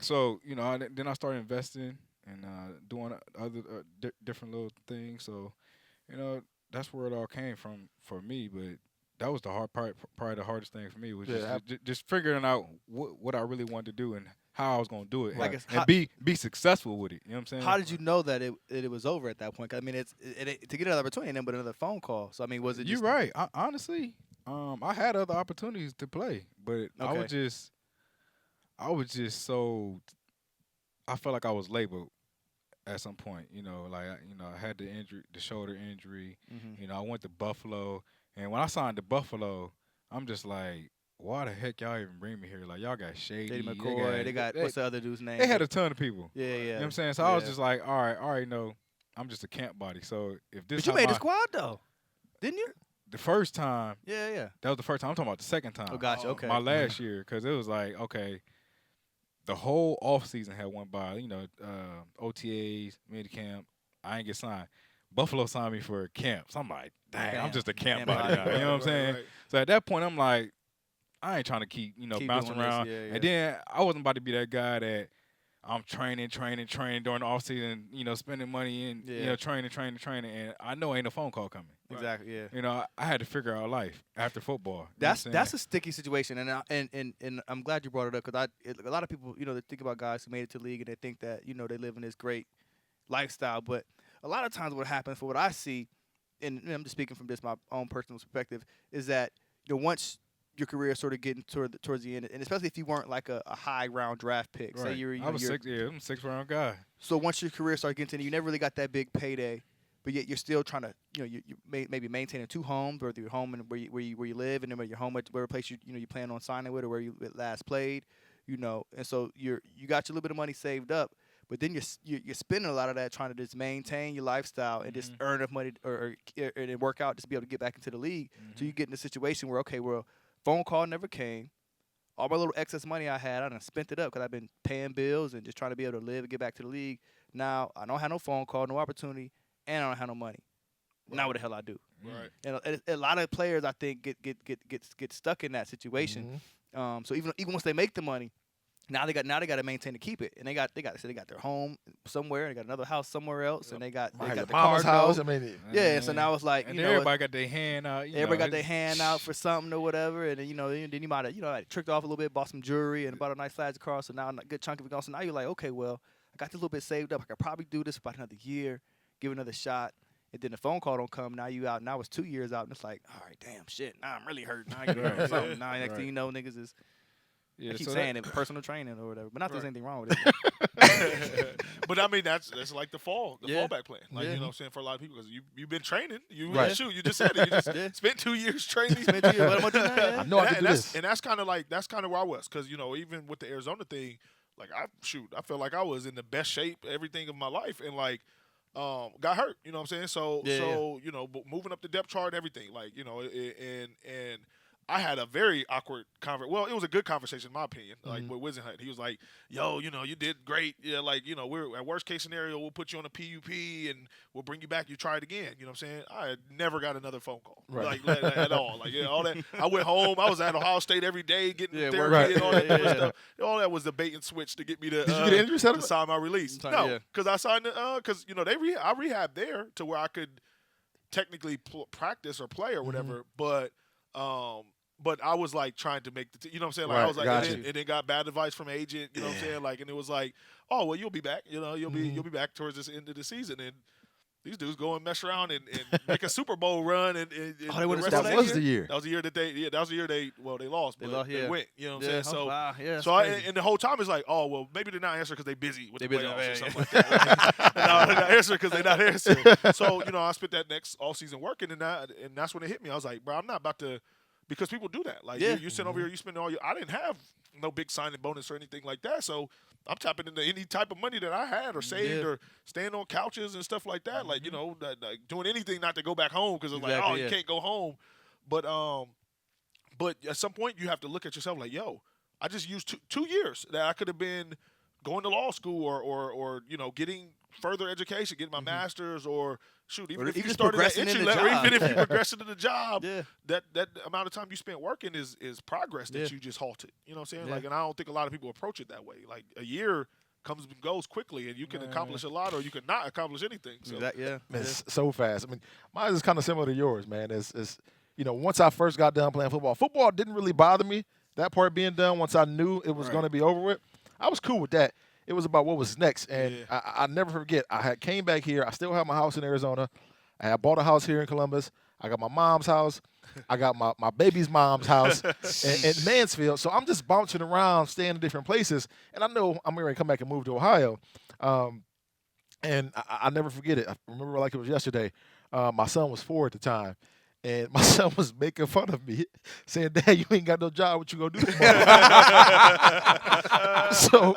So, then I started investing and doing other different little things. So, that's where it all came from for me. But that was the hard part, probably the hardest thing for me was just figuring out what I really wanted to do and how I was going to do it, and be successful with it. You know what I'm saying? How did you know that it was over at that point? 'Cause, I mean, to get another opportunity, and then but another phone call. So I mean, was it? You're right. Honestly, I had other opportunities to play, but I was just so. I felt like I was labeled at some point. I had the shoulder injury. I went to Buffalo, and when I signed to Buffalo, I'm just like, why the heck y'all even bring me here? Like, y'all got Shady. JD McCoy. They got what's the other dude's name? They had a ton of people. Yeah. You know what I'm saying? So I was just like, all right, I already know I'm just a camp body. So if this But you made the squad though, didn't you? the first time, Yeah. that was the first time. I'm talking about the second time. Oh, gotcha. Okay. My last year, because it was like, okay, the whole off season had went by. OTAs, minicamp. I ain't get signed. Buffalo signed me for camp. So I'm like, dang, I'm just a camp body now. You know what I'm saying? Right. So at that point, I'm like, I ain't trying to keep bouncing doing this, around. yeah. And then I wasn't about to be that guy that I'm training during the off season, spending money and training. And I know ain't no phone call coming. Exactly. Yeah. I had to figure out life after football. That's a sticky situation, and I'm glad you brought it up because a lot of people they think about guys who made it to the league and they think that they live in this great lifestyle, but a lot of times what happens, for what I see, and I'm just speaking from just my own personal perspective, is that once your career is sort of getting towards the end, and especially if you weren't like a high round draft pick, Right. say I'm a 6th round guy. So once your career starts getting to the end, you never really got that big payday, but yet you're still trying to, you maybe maintaining 2 homes, whether you're home and where you live, and then where you're home at whatever place you plan on signing with, or where you last played, and so you got your little bit of money saved up, but then you're spending a lot of that trying to just maintain your lifestyle and just earn enough money or work out just to be able to get back into the league. So you get in a situation where phone call never came. All my little excess money I had, I done spent it up because I've been paying bills and just trying to be able to live and get back to the league. Now I don't have no phone call, no opportunity, and I don't have no money. Right. Now what the hell I do? Right. And a lot of players I think get stuck in that situation. So even once they make the money, now they got to maintain to keep it, and they got their home somewhere, they got another house somewhere else, and they got the mama's car house. note. I mean, And so now it's like and everybody got their hand out. Everybody got their hand out for something or whatever, and then then you might have like tricked off a little bit, bought some jewelry, and bought a nice flash car. So now a good chunk of it gone. So now you're like, okay, well, I got this little bit saved up. I could probably do this for about another year, give it another shot. And then the phone call don't come. Now you out. Now it's 2 years out, and it's like, all right, damn shit. Now I'm really hurt. Now you know something. Now next thing you know, niggas is. Yeah, I keep so saying it, personal training or whatever, but not there's Right. anything wrong with it. But I mean, that's like the Yeah. fallback plan. Like Yeah. you know, what I'm saying for a lot of people because you've been training. You Right. shoot. You just said it. You just Yeah. spent 2 years training. Spent 2 years. What am I doing now? Yeah. I know I can and do that's this. and that's kind of where I was because even with the Arizona thing, like I felt like I was in the best shape, everything of my life, and got hurt. You know what I'm saying? So but moving up the depth chart, everything and I had a very awkward well, it was a good conversation in my opinion, like with Wizenhut. He was like, "Yo, you did great. Yeah, we're at worst case scenario, we'll put you on a PUP and we'll bring you back. You try it again." You know what I'm saying? I had never got another phone call, Right. like at all. All that. I went home. I was at Ohio State every day getting therapy right. and all that different Yeah. stuff. All that was the bait and switch to get me to Did you get an injury to settlement? sign my release. Yeah. No, because I signed it because I rehabbed there to where I could technically practice or play or whatever, but I was like trying to make the you know what I'm saying? Like Right, I was like got and then got bad advice from agent, you know what I'm saying? Like and it was like, "Oh, well, you'll be back. You'll be back towards this end of the season." And these dudes go and mess around and make a Super Bowl run and they went to That That was the year. That was the year that they lost, but lost, they yeah. went, you know what I'm Yeah. saying? So Wow. Yeah. that's so crazy. and the whole time it's like, oh well, maybe they're not answering because they're busy with They the busy, playoffs or yeah, something like that. No, they're not answering because they're not answering. So I spent that next all season working, and that's when it hit me. I was like, bro, I'm not about to, because people do that. Like Yeah. you sit over here, you spend all your. I didn't have no big signing bonus or anything like that, so I'm tapping into any type of money that I had or saved Yeah. or staying on couches and stuff like that. Like like doing anything not to go back home because it's like, oh, you can't go home. But at some point you have to look at yourself like, yo, I just used 2 years that I could have been going to law school or getting further education, getting my master's or shoot, even Or if you even started at progressing in entry the level, job. even if you progressed into the job, Yeah. that amount of time you spent working is progress that Yeah. you just halted. You know what I'm saying? Yeah. Like, and I don't think a lot of people approach it that way. Like a year comes and goes quickly, and you can accomplish a lot, or you can not accomplish anything. So. Exactly. Yeah. Man, it's so fast. I mean, mine is kind of similar to yours, man. It's once I first got done playing football didn't really bother me. That part being done, once I knew it was going to be over with, I was cool with that. It was about what was next, and I never forget. I came back here. I still have my house in Arizona. I had bought a house here in Columbus. I got my mom's house. I got my baby's mom's house in Mansfield. So I'm just bouncing around, staying in different places, and I know I'm ready to come back and move to Ohio. And I never forget it. I remember like it was yesterday. My son was 4 at the time. And my son was making fun of me, saying, "Dad, you ain't got no job. What you gonna do tomorrow?" So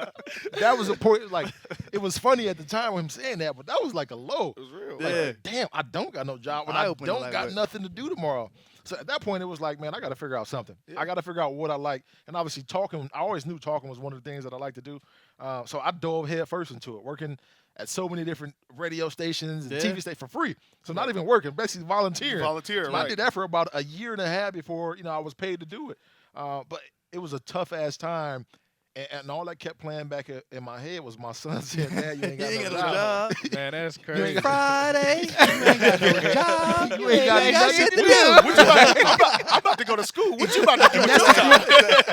that was a point. Like, it was funny at the time when him saying that, but that was like a low. It was real. Like, Yeah. damn, I don't got no job when I Eye-opening, don't like, got what? nothing to do tomorrow. So at that point, it was like, man, I got to figure out something. I got to figure out what I like. And obviously, talking, I always knew talking was one of the things that I like to do. So I dove head first into it, working at so many different radio stations and TV stations for free. So not even working, basically volunteering. Volunteer, So right. I did that for about a year and a half before I was paid to do it. But it was a tough ass time. And all that kept playing back in my head was my son saying, "Dad, you ain't got no job." Man, that's crazy. Friday. You ain't got no job. You ain't got nothing to do. What you I'm about to go to school. What you about to do with your time?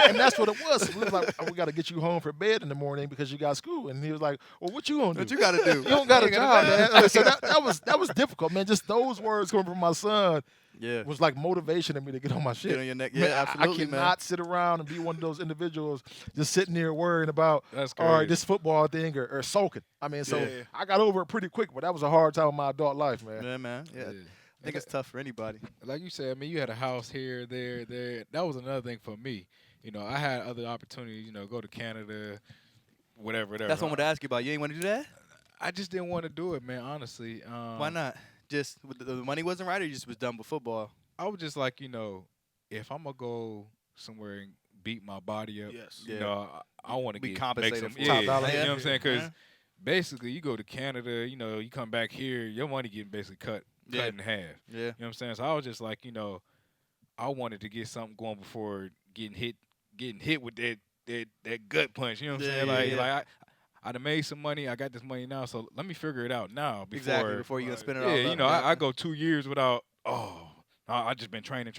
And that's what it was. We was like, "We got to get you home for bed in the morning because you got school." And he was like, "Well, what you gonna do? What you got to do? You don't got a job, man." So that was difficult, man. Just those words coming from my son Yeah. was like motivation to me to get on my shit. Get on your neck. Man, Yeah, absolutely, I cannot sit around and be one of those individuals just sitting there worrying about, That's all right, crazy. this football thing or sulking. I mean, so Yeah. I got over it pretty quick, but that was a hard time in my adult life, man. Yeah, man. Yeah. I think it's tough for anybody. Like you said, I mean, you had a house here, there. That was another thing for me. I had other opportunities, go to Canada, whatever. That's what I wanted to ask you about. You ain't want to do that? I just didn't want to do it, man, honestly. Why not? Just the money wasn't right, or you just was done with football? I was just like, if I'm going to go somewhere and beat my body up, Yes. Yeah. I want to Be make compensated some for it. yeah, Top dollar. you know what I'm saying? Because Yeah. basically, you go to Canada, you come back here, your money getting basically cut Yeah. in half. Yeah. You know what I'm saying? So I was just like, I wanted to get something going before getting hit with that gut punch. You know what I'm Yeah, saying? yeah, Like I done made some money. I got this money now, so let me figure it out now. Exactly. Before you gonna spend it all. Yeah, up. I go 2 years without. I just been training.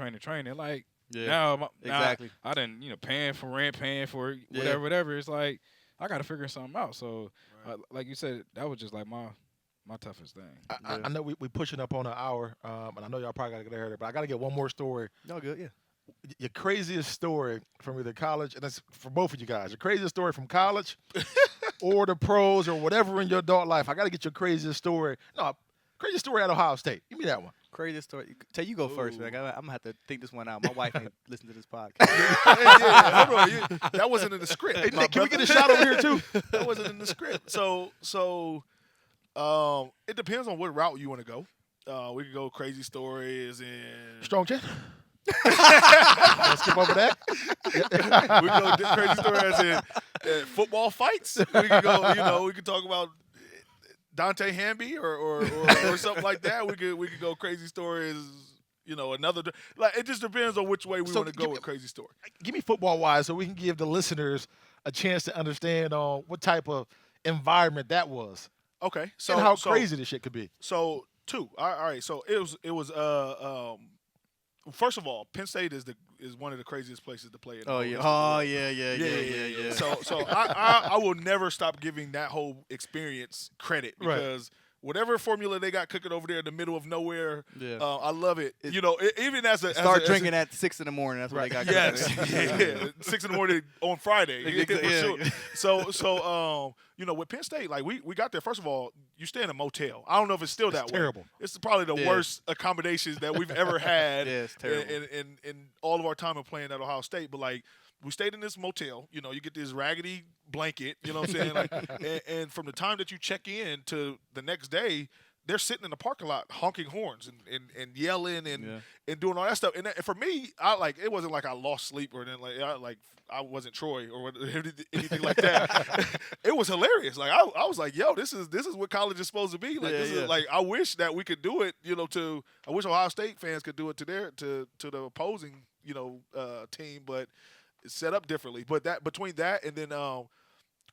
Like Yeah. now Exactly. I done paying for rent, paying for Yeah. whatever. It's like I got to figure something out. So like you said, that was just like my toughest thing. I know we pushing up on an hour, and I know y'all probably got to get there, but I got to get one more story. No good. Yeah. your craziest story from either college, and that's for both of you guys. Your craziest story from college or the pros or whatever in your adult life. I got to get your craziest story. No, craziest story at Ohio State. Give me that one. Craziest story. Tay, you go first, man. I'm gonna have to think this one out. My wife ain't listen to this podcast. Yeah, hold on. That wasn't in the script. Hey, my Nick, can we brother. get a shot over here too? That wasn't in the script. So it depends on what route you want to go. We could go crazy stories and Strong chin. Let's skip over that. we could go crazy stories and football fights. We could go. We could talk about Dionte Hamby or something like that. We could go crazy stories. Another like it just depends on which way we want to go with crazy story. Give me football wise, so we can give the listeners a chance to understand what type of environment that was. Okay, so and how crazy this shit could be. So two. All right. So it was first of all, Penn State is one of the craziest places to play in. Oh yeah. Yeah. So I will never stop giving that whole experience credit because whatever formula they got cooking over there in the middle of nowhere, I love it. Even as a start drinking at 6 in the morning. That's what they got. Yes, 6 in the morning on Friday. For sure. So with Penn State, like we got there. First of all, you stay in a motel. I don't know if it's still that way. Terrible. It's probably the worst accommodations that we've ever had. Yeah, it's terrible. In all of our time of playing at Ohio State, but like. We stayed in this motel. You get this raggedy blanket. You know what I'm saying? Like, and from the time that you check in to the next day, they're sitting in the parking lot honking horns and yelling and doing all that stuff. And for me, it wasn't like I lost sleep or anything I wasn't Troy or anything like that. It was hilarious. Like I was like, yo, this is what college is supposed to be. Like this is like I wish that we could do it. I wish Ohio State fans could do it to the opposing team, but. It's set up differently, but that between that and then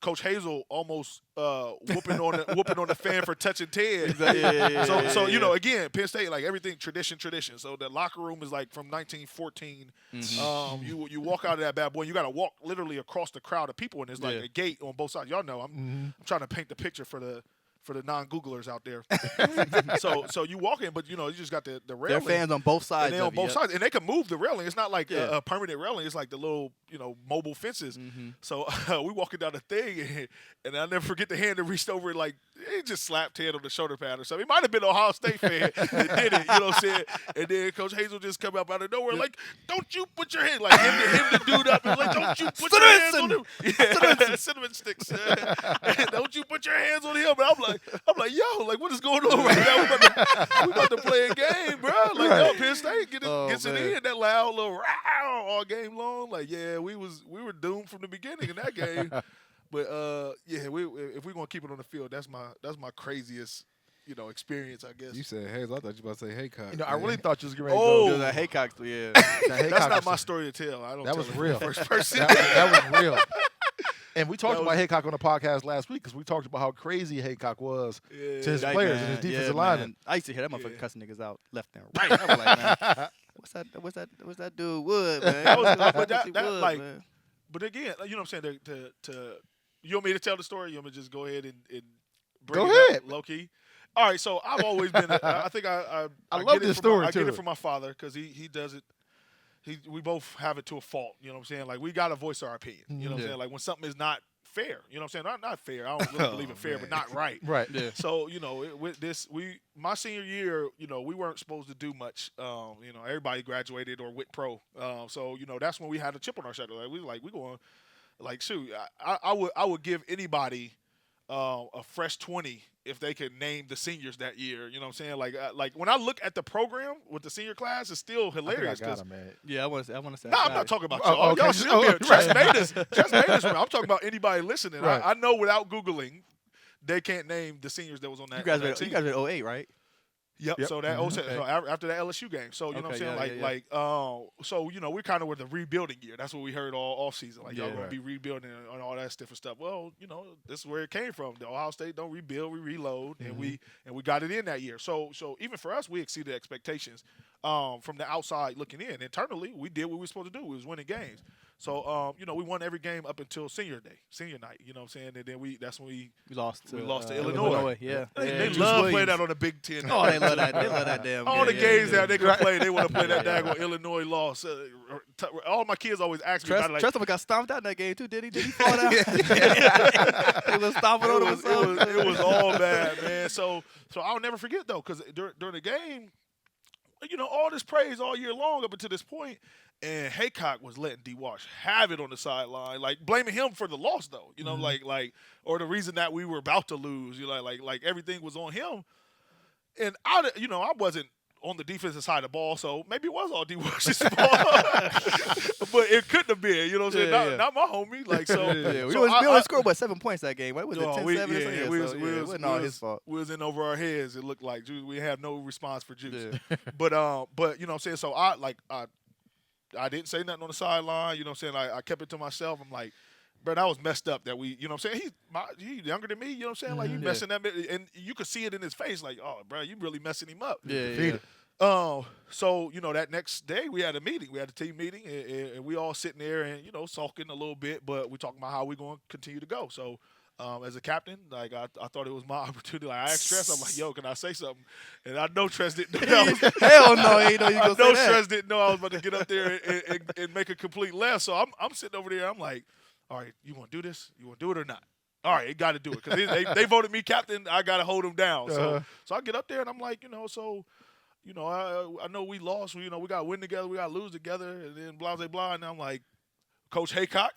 Coach Hazel almost whooping on the fan for touching Ted. So again, Penn State like everything tradition. So the locker room is like from 1914. Mm-hmm. You walk out of that bad boy, and you got to walk literally across the crowd of people, and there's like a gate on both sides. Y'all know I'm trying to paint the picture for the non-Googlers out there. so you walk in, but you just got the railing. They're fans on both sides. And they're on both sides, and they can move the railing. It's not like a permanent railing. It's like the little mobile fences. Mm-hmm. So we walking down the thing, and I'll never forget the hand that reached over and like he just slapped Ted on the shoulder pad or something. It might have been an Ohio State fan that did it. You know what I'm saying? And then Coach Hazel just come up out of nowhere like, "Don't you put your hand like him the dude up and like, don't you put your hands on him? Yeah, cinnamon sticks. Don't you put your hands on him?" And I'm like, yo, like, what is going on right now? We about to play a game, bro. Like, yo, Penn State gets it in that loud little row all game long. Like, yeah, we were doomed from the beginning in that game. But if we're gonna keep it on the field, that's my craziest experience, I guess. You said Hazel. I thought you were about to say Haycock. I really thought you was getting ready to go. That Haycock, yeah. That's not my story to tell. I don't. That was real. First person. that was real. And we talked about Haycock on the podcast last week because we talked about how crazy Haycock was to his players and his defensive linemen. I used to hear that motherfucker cussing niggas out left and right. I was like, man, what's that dude Wood, man? But again, you know what I'm saying? To you want me to tell the story? You want me to just go ahead and bring go it ahead. up low key? All right, so I've always been. I think I love this story I too. get it from my father because he does it. We both have it to a fault. You know what I'm saying? Like we gotta voice our opinion. You know what I'm saying? Like when something is not fair. You know what I'm saying? Not fair. I don't really believe in fair, but not right. Right. Yeah. So with this, my senior year, we weren't supposed to do much. Everybody graduated or went pro. So that's when we had a chip on our shoulder. Like we going, like shoot, I would give anybody a fresh 20 if they could name the seniors that year. You know what I'm saying? Like when I look at the program with the senior class, it's still hilarious. I got him, man. Yeah, I want to say. No, I'm not talking about y'all. Y'all should be. Just made us. I'm talking about anybody listening. Right. I know without Googling, they can't name the seniors that was on that. You guys were 08, right? Yep. So that so after that LSU game. So you know what I'm saying? So we kind of were the rebuilding year. That's what we heard all season. Like y'all gonna be rebuilding and all that different stuff. Well, this is where it came from. The Ohio State don't rebuild, we reload, and we got it in that year. So even for us, we exceeded expectations from the outside looking in. Internally, we did what we were supposed to do. We was winning games. So, we won every game up until senior night. You know what I'm saying? And then that's when we lost to Illinois. Yeah, They Juice love Williams. playing that on the Big Ten. Oh, they love that. They love that damn. All the game. games that they could play, they want to play that Yeah. daggone Illinois loss. All my kids always ask me about it. Like, Trust got stomped out in that game too. Did he fall down? They was stomping on him. it was all bad, man. So I'll never forget though, because during the game, all this praise all year long up until this point, and Haycock was letting D. Wash have it on the sideline, like blaming him for the loss though. Like or the reason that we were about to lose. Like everything was on him, and I wasn't on the defensive side of the ball, so maybe it was all D. Wash's fault. But it couldn't have been, you know what I'm saying? Not my homie. Like, so. We only scored about 7 points that game. What was it, 10-7 or something? It wasn't all his fault. We was in over our heads. It looked like we had no response for Juice. Yeah. But you know what I'm saying? So I didn't say nothing on the sideline. You know what I'm saying? I kept it to myself. I'm like, bro, that was messed up that we, you know what I'm saying? He's younger than me, you know what I'm saying? Like, he messing that, and you could see it in his face, like, oh, bro, you really messing him up. Yeah. So, that next day we had a meeting. We had a team meeting, and we all sitting there and, sulking a little bit, but we talking about how we going to continue to go. So, as a captain, like, I thought it was my opportunity. Like, I asked Tress, I'm like, yo, can I say something? And I know Tress didn't know that was Hell no, he ain't know you going to say that. Tress didn't know I was about to get up there and make a complete left. So I'm sitting over there. I'm like, all right, you want to do this? You want to do it or not? All right, got to do it because they voted me captain. I got to hold them down. So I get up there and I'm like, I know we lost. We got to win together. We got to lose together. And then blah, blah, blah. And I'm like, Coach Haycock,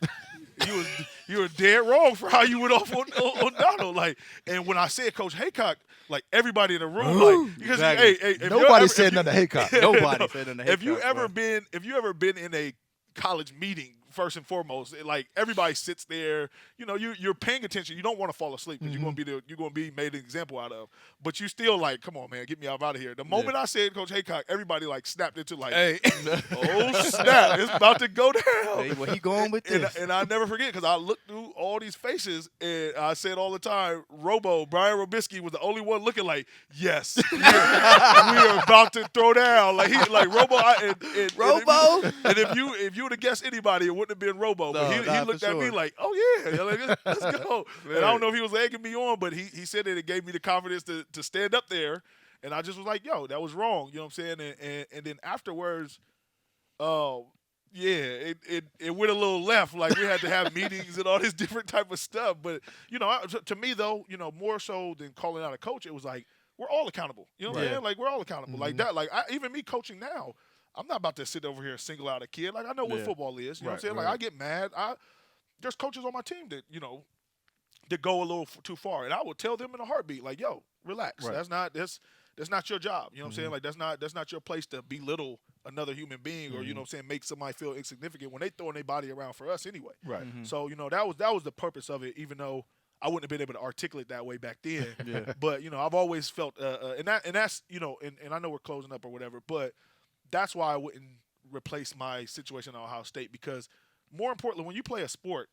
you were dead wrong for how you went off on Donald. Like, and when I said Coach Haycock, like everybody in the room, like, because exactly. hey, nobody said nothing to Haycock. Nobody said nothing to Haycock. If you ever been in a college meeting, first and foremost, like everybody sits there, you're paying attention. You don't want to fall asleep because you're gonna be made an example out of. But you still like, come on, man, get me out of here. The moment I said Coach Haycock, everybody like snapped into like, hey. Oh snap, it's about to go down. Hey, well, he going with this. And I never forget because I looked through all these faces and I said all the time, Brian Robisky was the only one looking like, yes, we are about to throw down. Like he like Robo. Robo. And if you would have guessed anybody, it wouldn't have been Robo. But he looked at me like, oh yeah, like, let's go. And I don't know if he was egging me on, but he said that it gave me the confidence to stand up there. And I just was like, yo, that was wrong. You know what I'm saying? And then afterwards, it went a little left. Like we had to have meetings and all this different type of stuff. But, to me though, more so than calling out a coach, it was like, we're all accountable. You know what I'm saying? Like we're all accountable. Like that. Like even me coaching now, I'm not about to sit over here and single out a kid. Like I know what football is. You know what I'm saying? Like I get mad. There's coaches on my team that, that go a little too far. And I will tell them in a heartbeat, like, yo, relax. Right. That's not your job. You know what I'm saying? Like that's not your place to belittle another human being or, you know what I'm saying, make somebody feel insignificant when they throwing their body around for us anyway. Right. So, that was the purpose of it, even though I wouldn't have been able to articulate that way back then. But, I've always felt and that's, and I know we're closing up or whatever, but that's why I wouldn't replace my situation at Ohio State because more importantly, when you play a sport,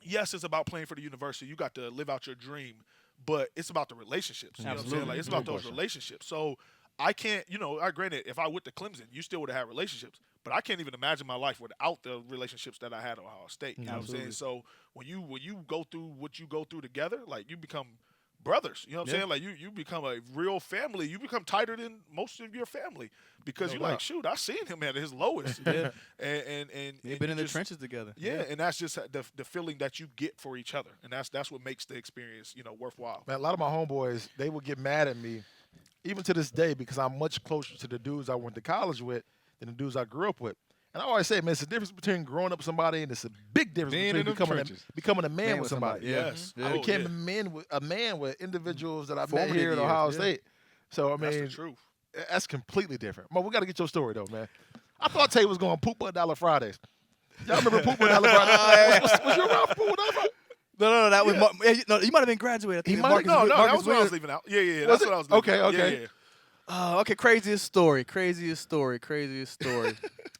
yes, it's about playing for the university. You got to live out your dream, but it's about the relationships. You know what I'm saying? Like it's about those relationships. So I can't, I granted, if I went to Clemson, you still would have had relationships, but I can't even imagine my life without the relationships that I had at Ohio State. You know what I'm saying? So when you go through what you go through together, like you become brothers, you know what I'm saying? Like you become a real family. You become tighter than most of your family because you're like, shoot, I seen him at his lowest. and they've been in the trenches together. Yeah, and that's just the feeling that you get for each other, and that's what makes the experience, worthwhile. Man, a lot of my homeboys, they would get mad at me, even to this day, because I'm much closer to the dudes I went to college with than the dudes I grew up with. And I always say, man, it's the difference between growing up with somebody and it's a big difference between becoming a man with somebody. Yes. I became a man with individuals that I met here at Ohio State. So, I mean, that's the truth. That's completely different. Mo, we got to get your story, though, man. I thought Tay was going Poop $1 Fridays. Y'all remember Poop $1 Fridays? Was you around for Poop $1 Fridays? No, that was no. You might have been graduated. That was when I was leaving out. Yeah, that's what I was leaving. Okay. Okay, craziest story.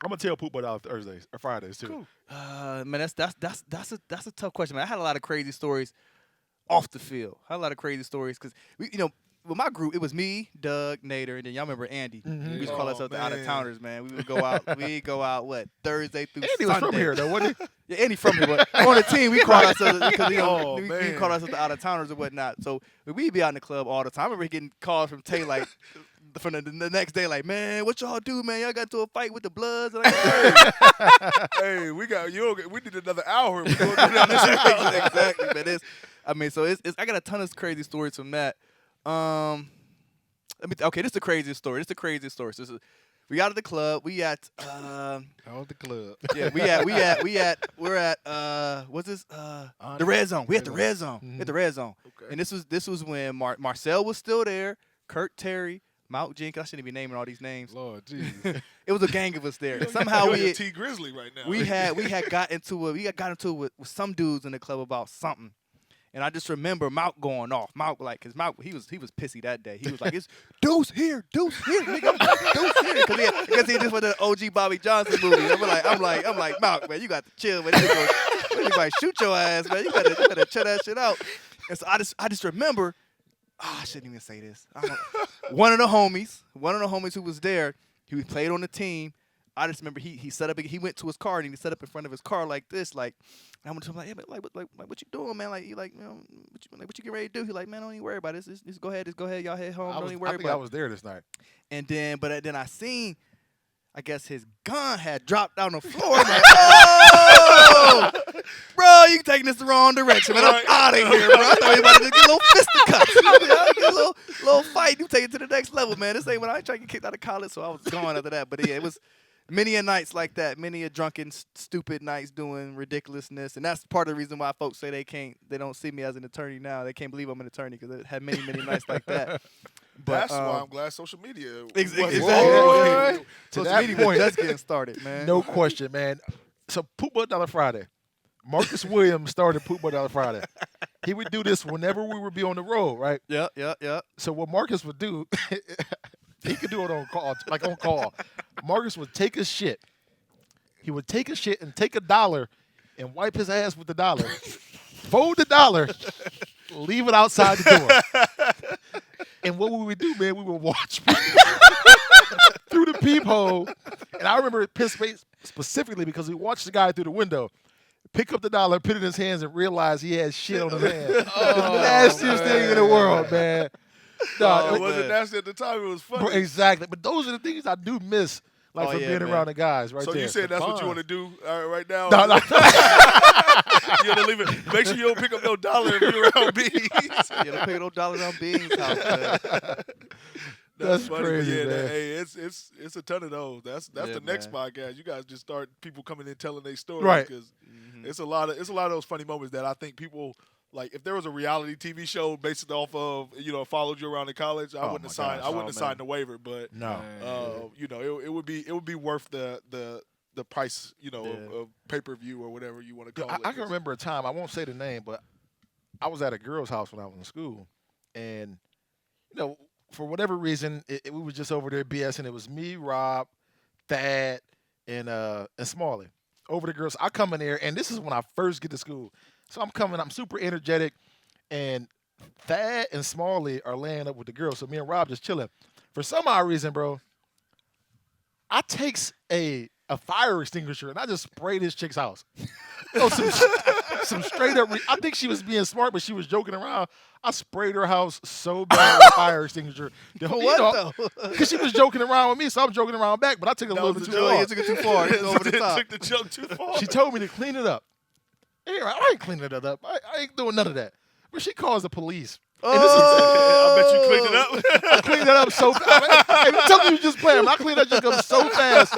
I'm gonna tell Poop $1 Thursdays or Fridays too. Cool. Man, that's a tough question, man. I had a lot of crazy stories off the field. I had a lot of crazy stories because my group, it was me, Doug, Nader, and then y'all remember Andy. Mhm. We used to call Oh, ourselves the man. out-of-towners, man. We would go out. We go out what Thursday through Andy Sunday. was from here, though, wasn't he? Yeah, Andy from here, but on the team we call ourselves because Oh, we man. call ourselves the out-of-towners and whatnot. So we'd be out in the club all the time. I remember getting calls from Tay like. From the next day, like, man, what y'all do, man? Y'all got into a fight with the Bloods. And Hey, we need another hour. We gonna go down this route. exactly, man. So I got a ton of crazy stories from that. Okay, this is the craziest story. So we out of the club. We at Out the club. yeah, we're at what's this? The red zone. We at the red zone. Mhm. At the red zone. Okay. And this was when Marcel was still there, Kurt Terry, Mount Jenkins. I shouldn't be naming all these names. Lord Jesus. It was a gang of us there. And somehow You're T Grizzly right now. we had got into it with some dudes in the club about something. And I just remember Mount going off. Mount cause Mount he was pissy that day. He was like, "It's Deuce here, nigga, Deuce here," because he just went to the OG Bobby Johnson movie. I'm like, Mount, man, you got to chill, man. Anybody shoot your ass, man. You better chill that shit out. And so I just remember, I shouldn't even say this. One of the homies who was there, he played on the team. I just remember he set up. He went to his car and he set up in front of his car like this, like. I went to him like, yeah, but like, what you doing, man? Like, you like, you know, what you getting ready to do? He like, man, don't even worry about it. Just go ahead, y'all head home. Don't even worry about it. I was there this night. And then, then I seen, I guess his gun had dropped on the floor. I'm like, oh, bro, you taking this the wrong direction, man. I'm out of here, bro. I thought we about to get a little fisticuffs. Get a little fight. You take it to the next level, man. This ain't when I ain't trying to get kicked out of college, so I was gone after that. But yeah, it was many a nights like that, many a drunken, stupid nights doing ridiculousness, and that's part of the reason why folks say they don't see me as an attorney now. They can't believe I'm an attorney because it had many nights like that. But That's why I'm glad social media. Exactly. To Social that media point, was just getting started, man. no question, man. So Poop Butt Dollar Friday. Marcus Williams started Poop Butt Dollar Friday. He would do this whenever we would be on the road, right? Yep. So what Marcus would do, he could do it on call. Marcus would take a shit. He would take a shit and take $1 and wipe his ass with the $1. Fold the $1, leave it outside the door. And what would we do, man? We would watch through the peephole. And I remember it specifically because we watched the guy through the window pick up the $1, put it in his hands, and realize he had shit on his hand. The nastiest thing in the world, man. No, It wasn't nasty at the time. It was funny. Exactly. But those are the things I do miss, like from being around the guys right so there. you said that's what you want to do right now? No. You want to leave it. Make sure you don't pick up no $1 if you're around bees. Yeah, don't pay no $1 on Bean's house, man. That's funny, crazy, yeah, man. Hey, it's a ton of those. That's Yeah, the next man. podcast. You guys just start people coming in telling their stories, Right. Because it's a lot of those funny moments that I think people like. If there was a reality TV show based off of followed you around in college, I wouldn't have signed. I wouldn't have signed the waiver, but No. it would be worth the price, of pay-per-view or whatever you want to call it. I can remember a time, I won't say the name, but I was at a girl's house when I was in school. And, for whatever reason, we were just over there BSing. It was me, Rob, Thad, and Smalley. Over the girls. I come in there, and this is when I first get to school. So I'm super energetic, and Thad and Smalley are laying up with the girls. So me and Rob just chilling. For some odd reason, bro, I takes a fire extinguisher and I just sprayed this chick's house. Some straight up. I think she was being smart, but she was joking around. I sprayed her house so bad with a fire extinguisher. What though? Because she was joking around with me, so I'm joking around back. But I took it a little bit too far. You took it too far. It's over the top. Took the joke too far. She told me to clean it up. Hey, I ain't cleaning it up. I ain't doing none of that. But she calls the police. I bet you cleaned it up. I cleaned that up so fast. Hey, tell me you was just playing. I cleaned that junk up so fast.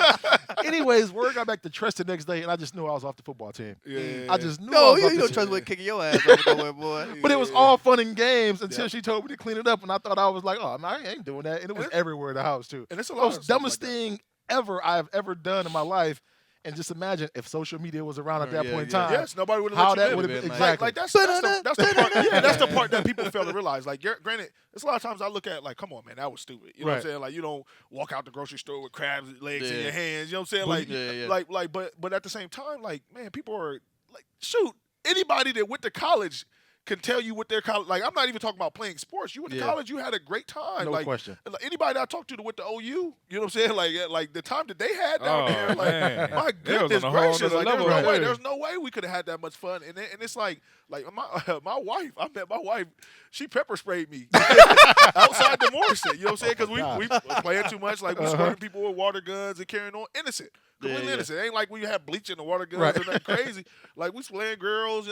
Anyways, word got back to Trust the next day, and I just knew I was off the football team. Yeah. I just knew I No, was off you the don't team. trust with kicking your ass over nowhere, boy. But it was all fun and games until she told me to clean it up, and I thought I was like, oh, man, I ain't doing that. And it was everywhere in the house, too. And it's a It lot was of the stuff dumbest like that. thing ever I've ever done in my life. And just imagine if social media was around at that point in time. Yes, nobody would have How let you that live. would have been Like- exactly. Like that's the part. Yeah, that's the part that people fail to realize. Like, granted, it's a lot of times I look at like, come on, man, that was stupid. You know what I'm Right. saying? Like, you don't walk out the grocery store with crabs legs in Yeah. your hands. You know what I'm saying? Like, but at the same time, like, man, people are like, shoot, anybody that went to college can tell you what their college. Like, I'm not even talking about playing sports. You went to college, you had a great time. No like, question. Like anybody that I talked to that went to OU, you know what I'm saying? Like the time that they had down Oh, there, like man. my They was goodness on a whole gracious, nother like level there's no right way, there. there's no way we could have had that much fun. And it's like my wife, I met my wife. She pepper sprayed me outside the Maurice. You know what I'm saying? Because we playing too much. Like we squirting people with water guns and carrying on innocent. Completely innocent. It ain't like when you have bleach in the water guns or nothing crazy. Like we slaying girls,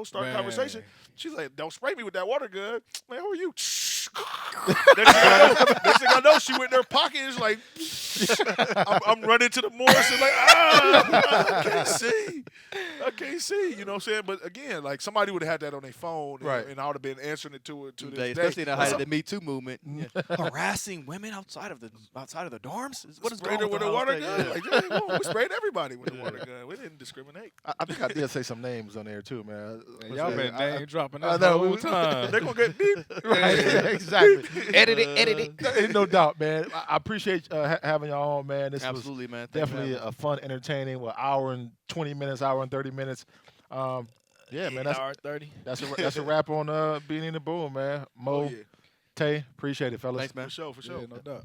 start a conversation. She's like, "Don't spray me with that water gun." Man, who are you? Next thing I know, she went in her pocket and is like, I'm running to the Morris and like, I can't see. You know what I'm saying? But again, like somebody would have had that on their phone, and I would have been answering it to this day. Especially in the height of the Me Too movement, harassing women outside of the dorms. What is going on with a water gun? Yeah. Like, we sprayed everybody with a water gun. We didn't discriminate. I think I did say some names on there too, man. Y'all been name dropping I that know, whole time. They're gonna get beat. Right, exactly. Edit it. Ain't no doubt, man. I appreciate having y'all on, man. This Absolutely, was man. Thank you, definitely man. a fun, entertaining, hour and 20 minutes, hour and 30 minutes. Yeah, man. Hour 30. That's a wrap on Beanie and the Boom, man. Mo, Oh, yeah. Tay, appreciate it, fellas. Thanks, man. For sure. Yeah, no doubt.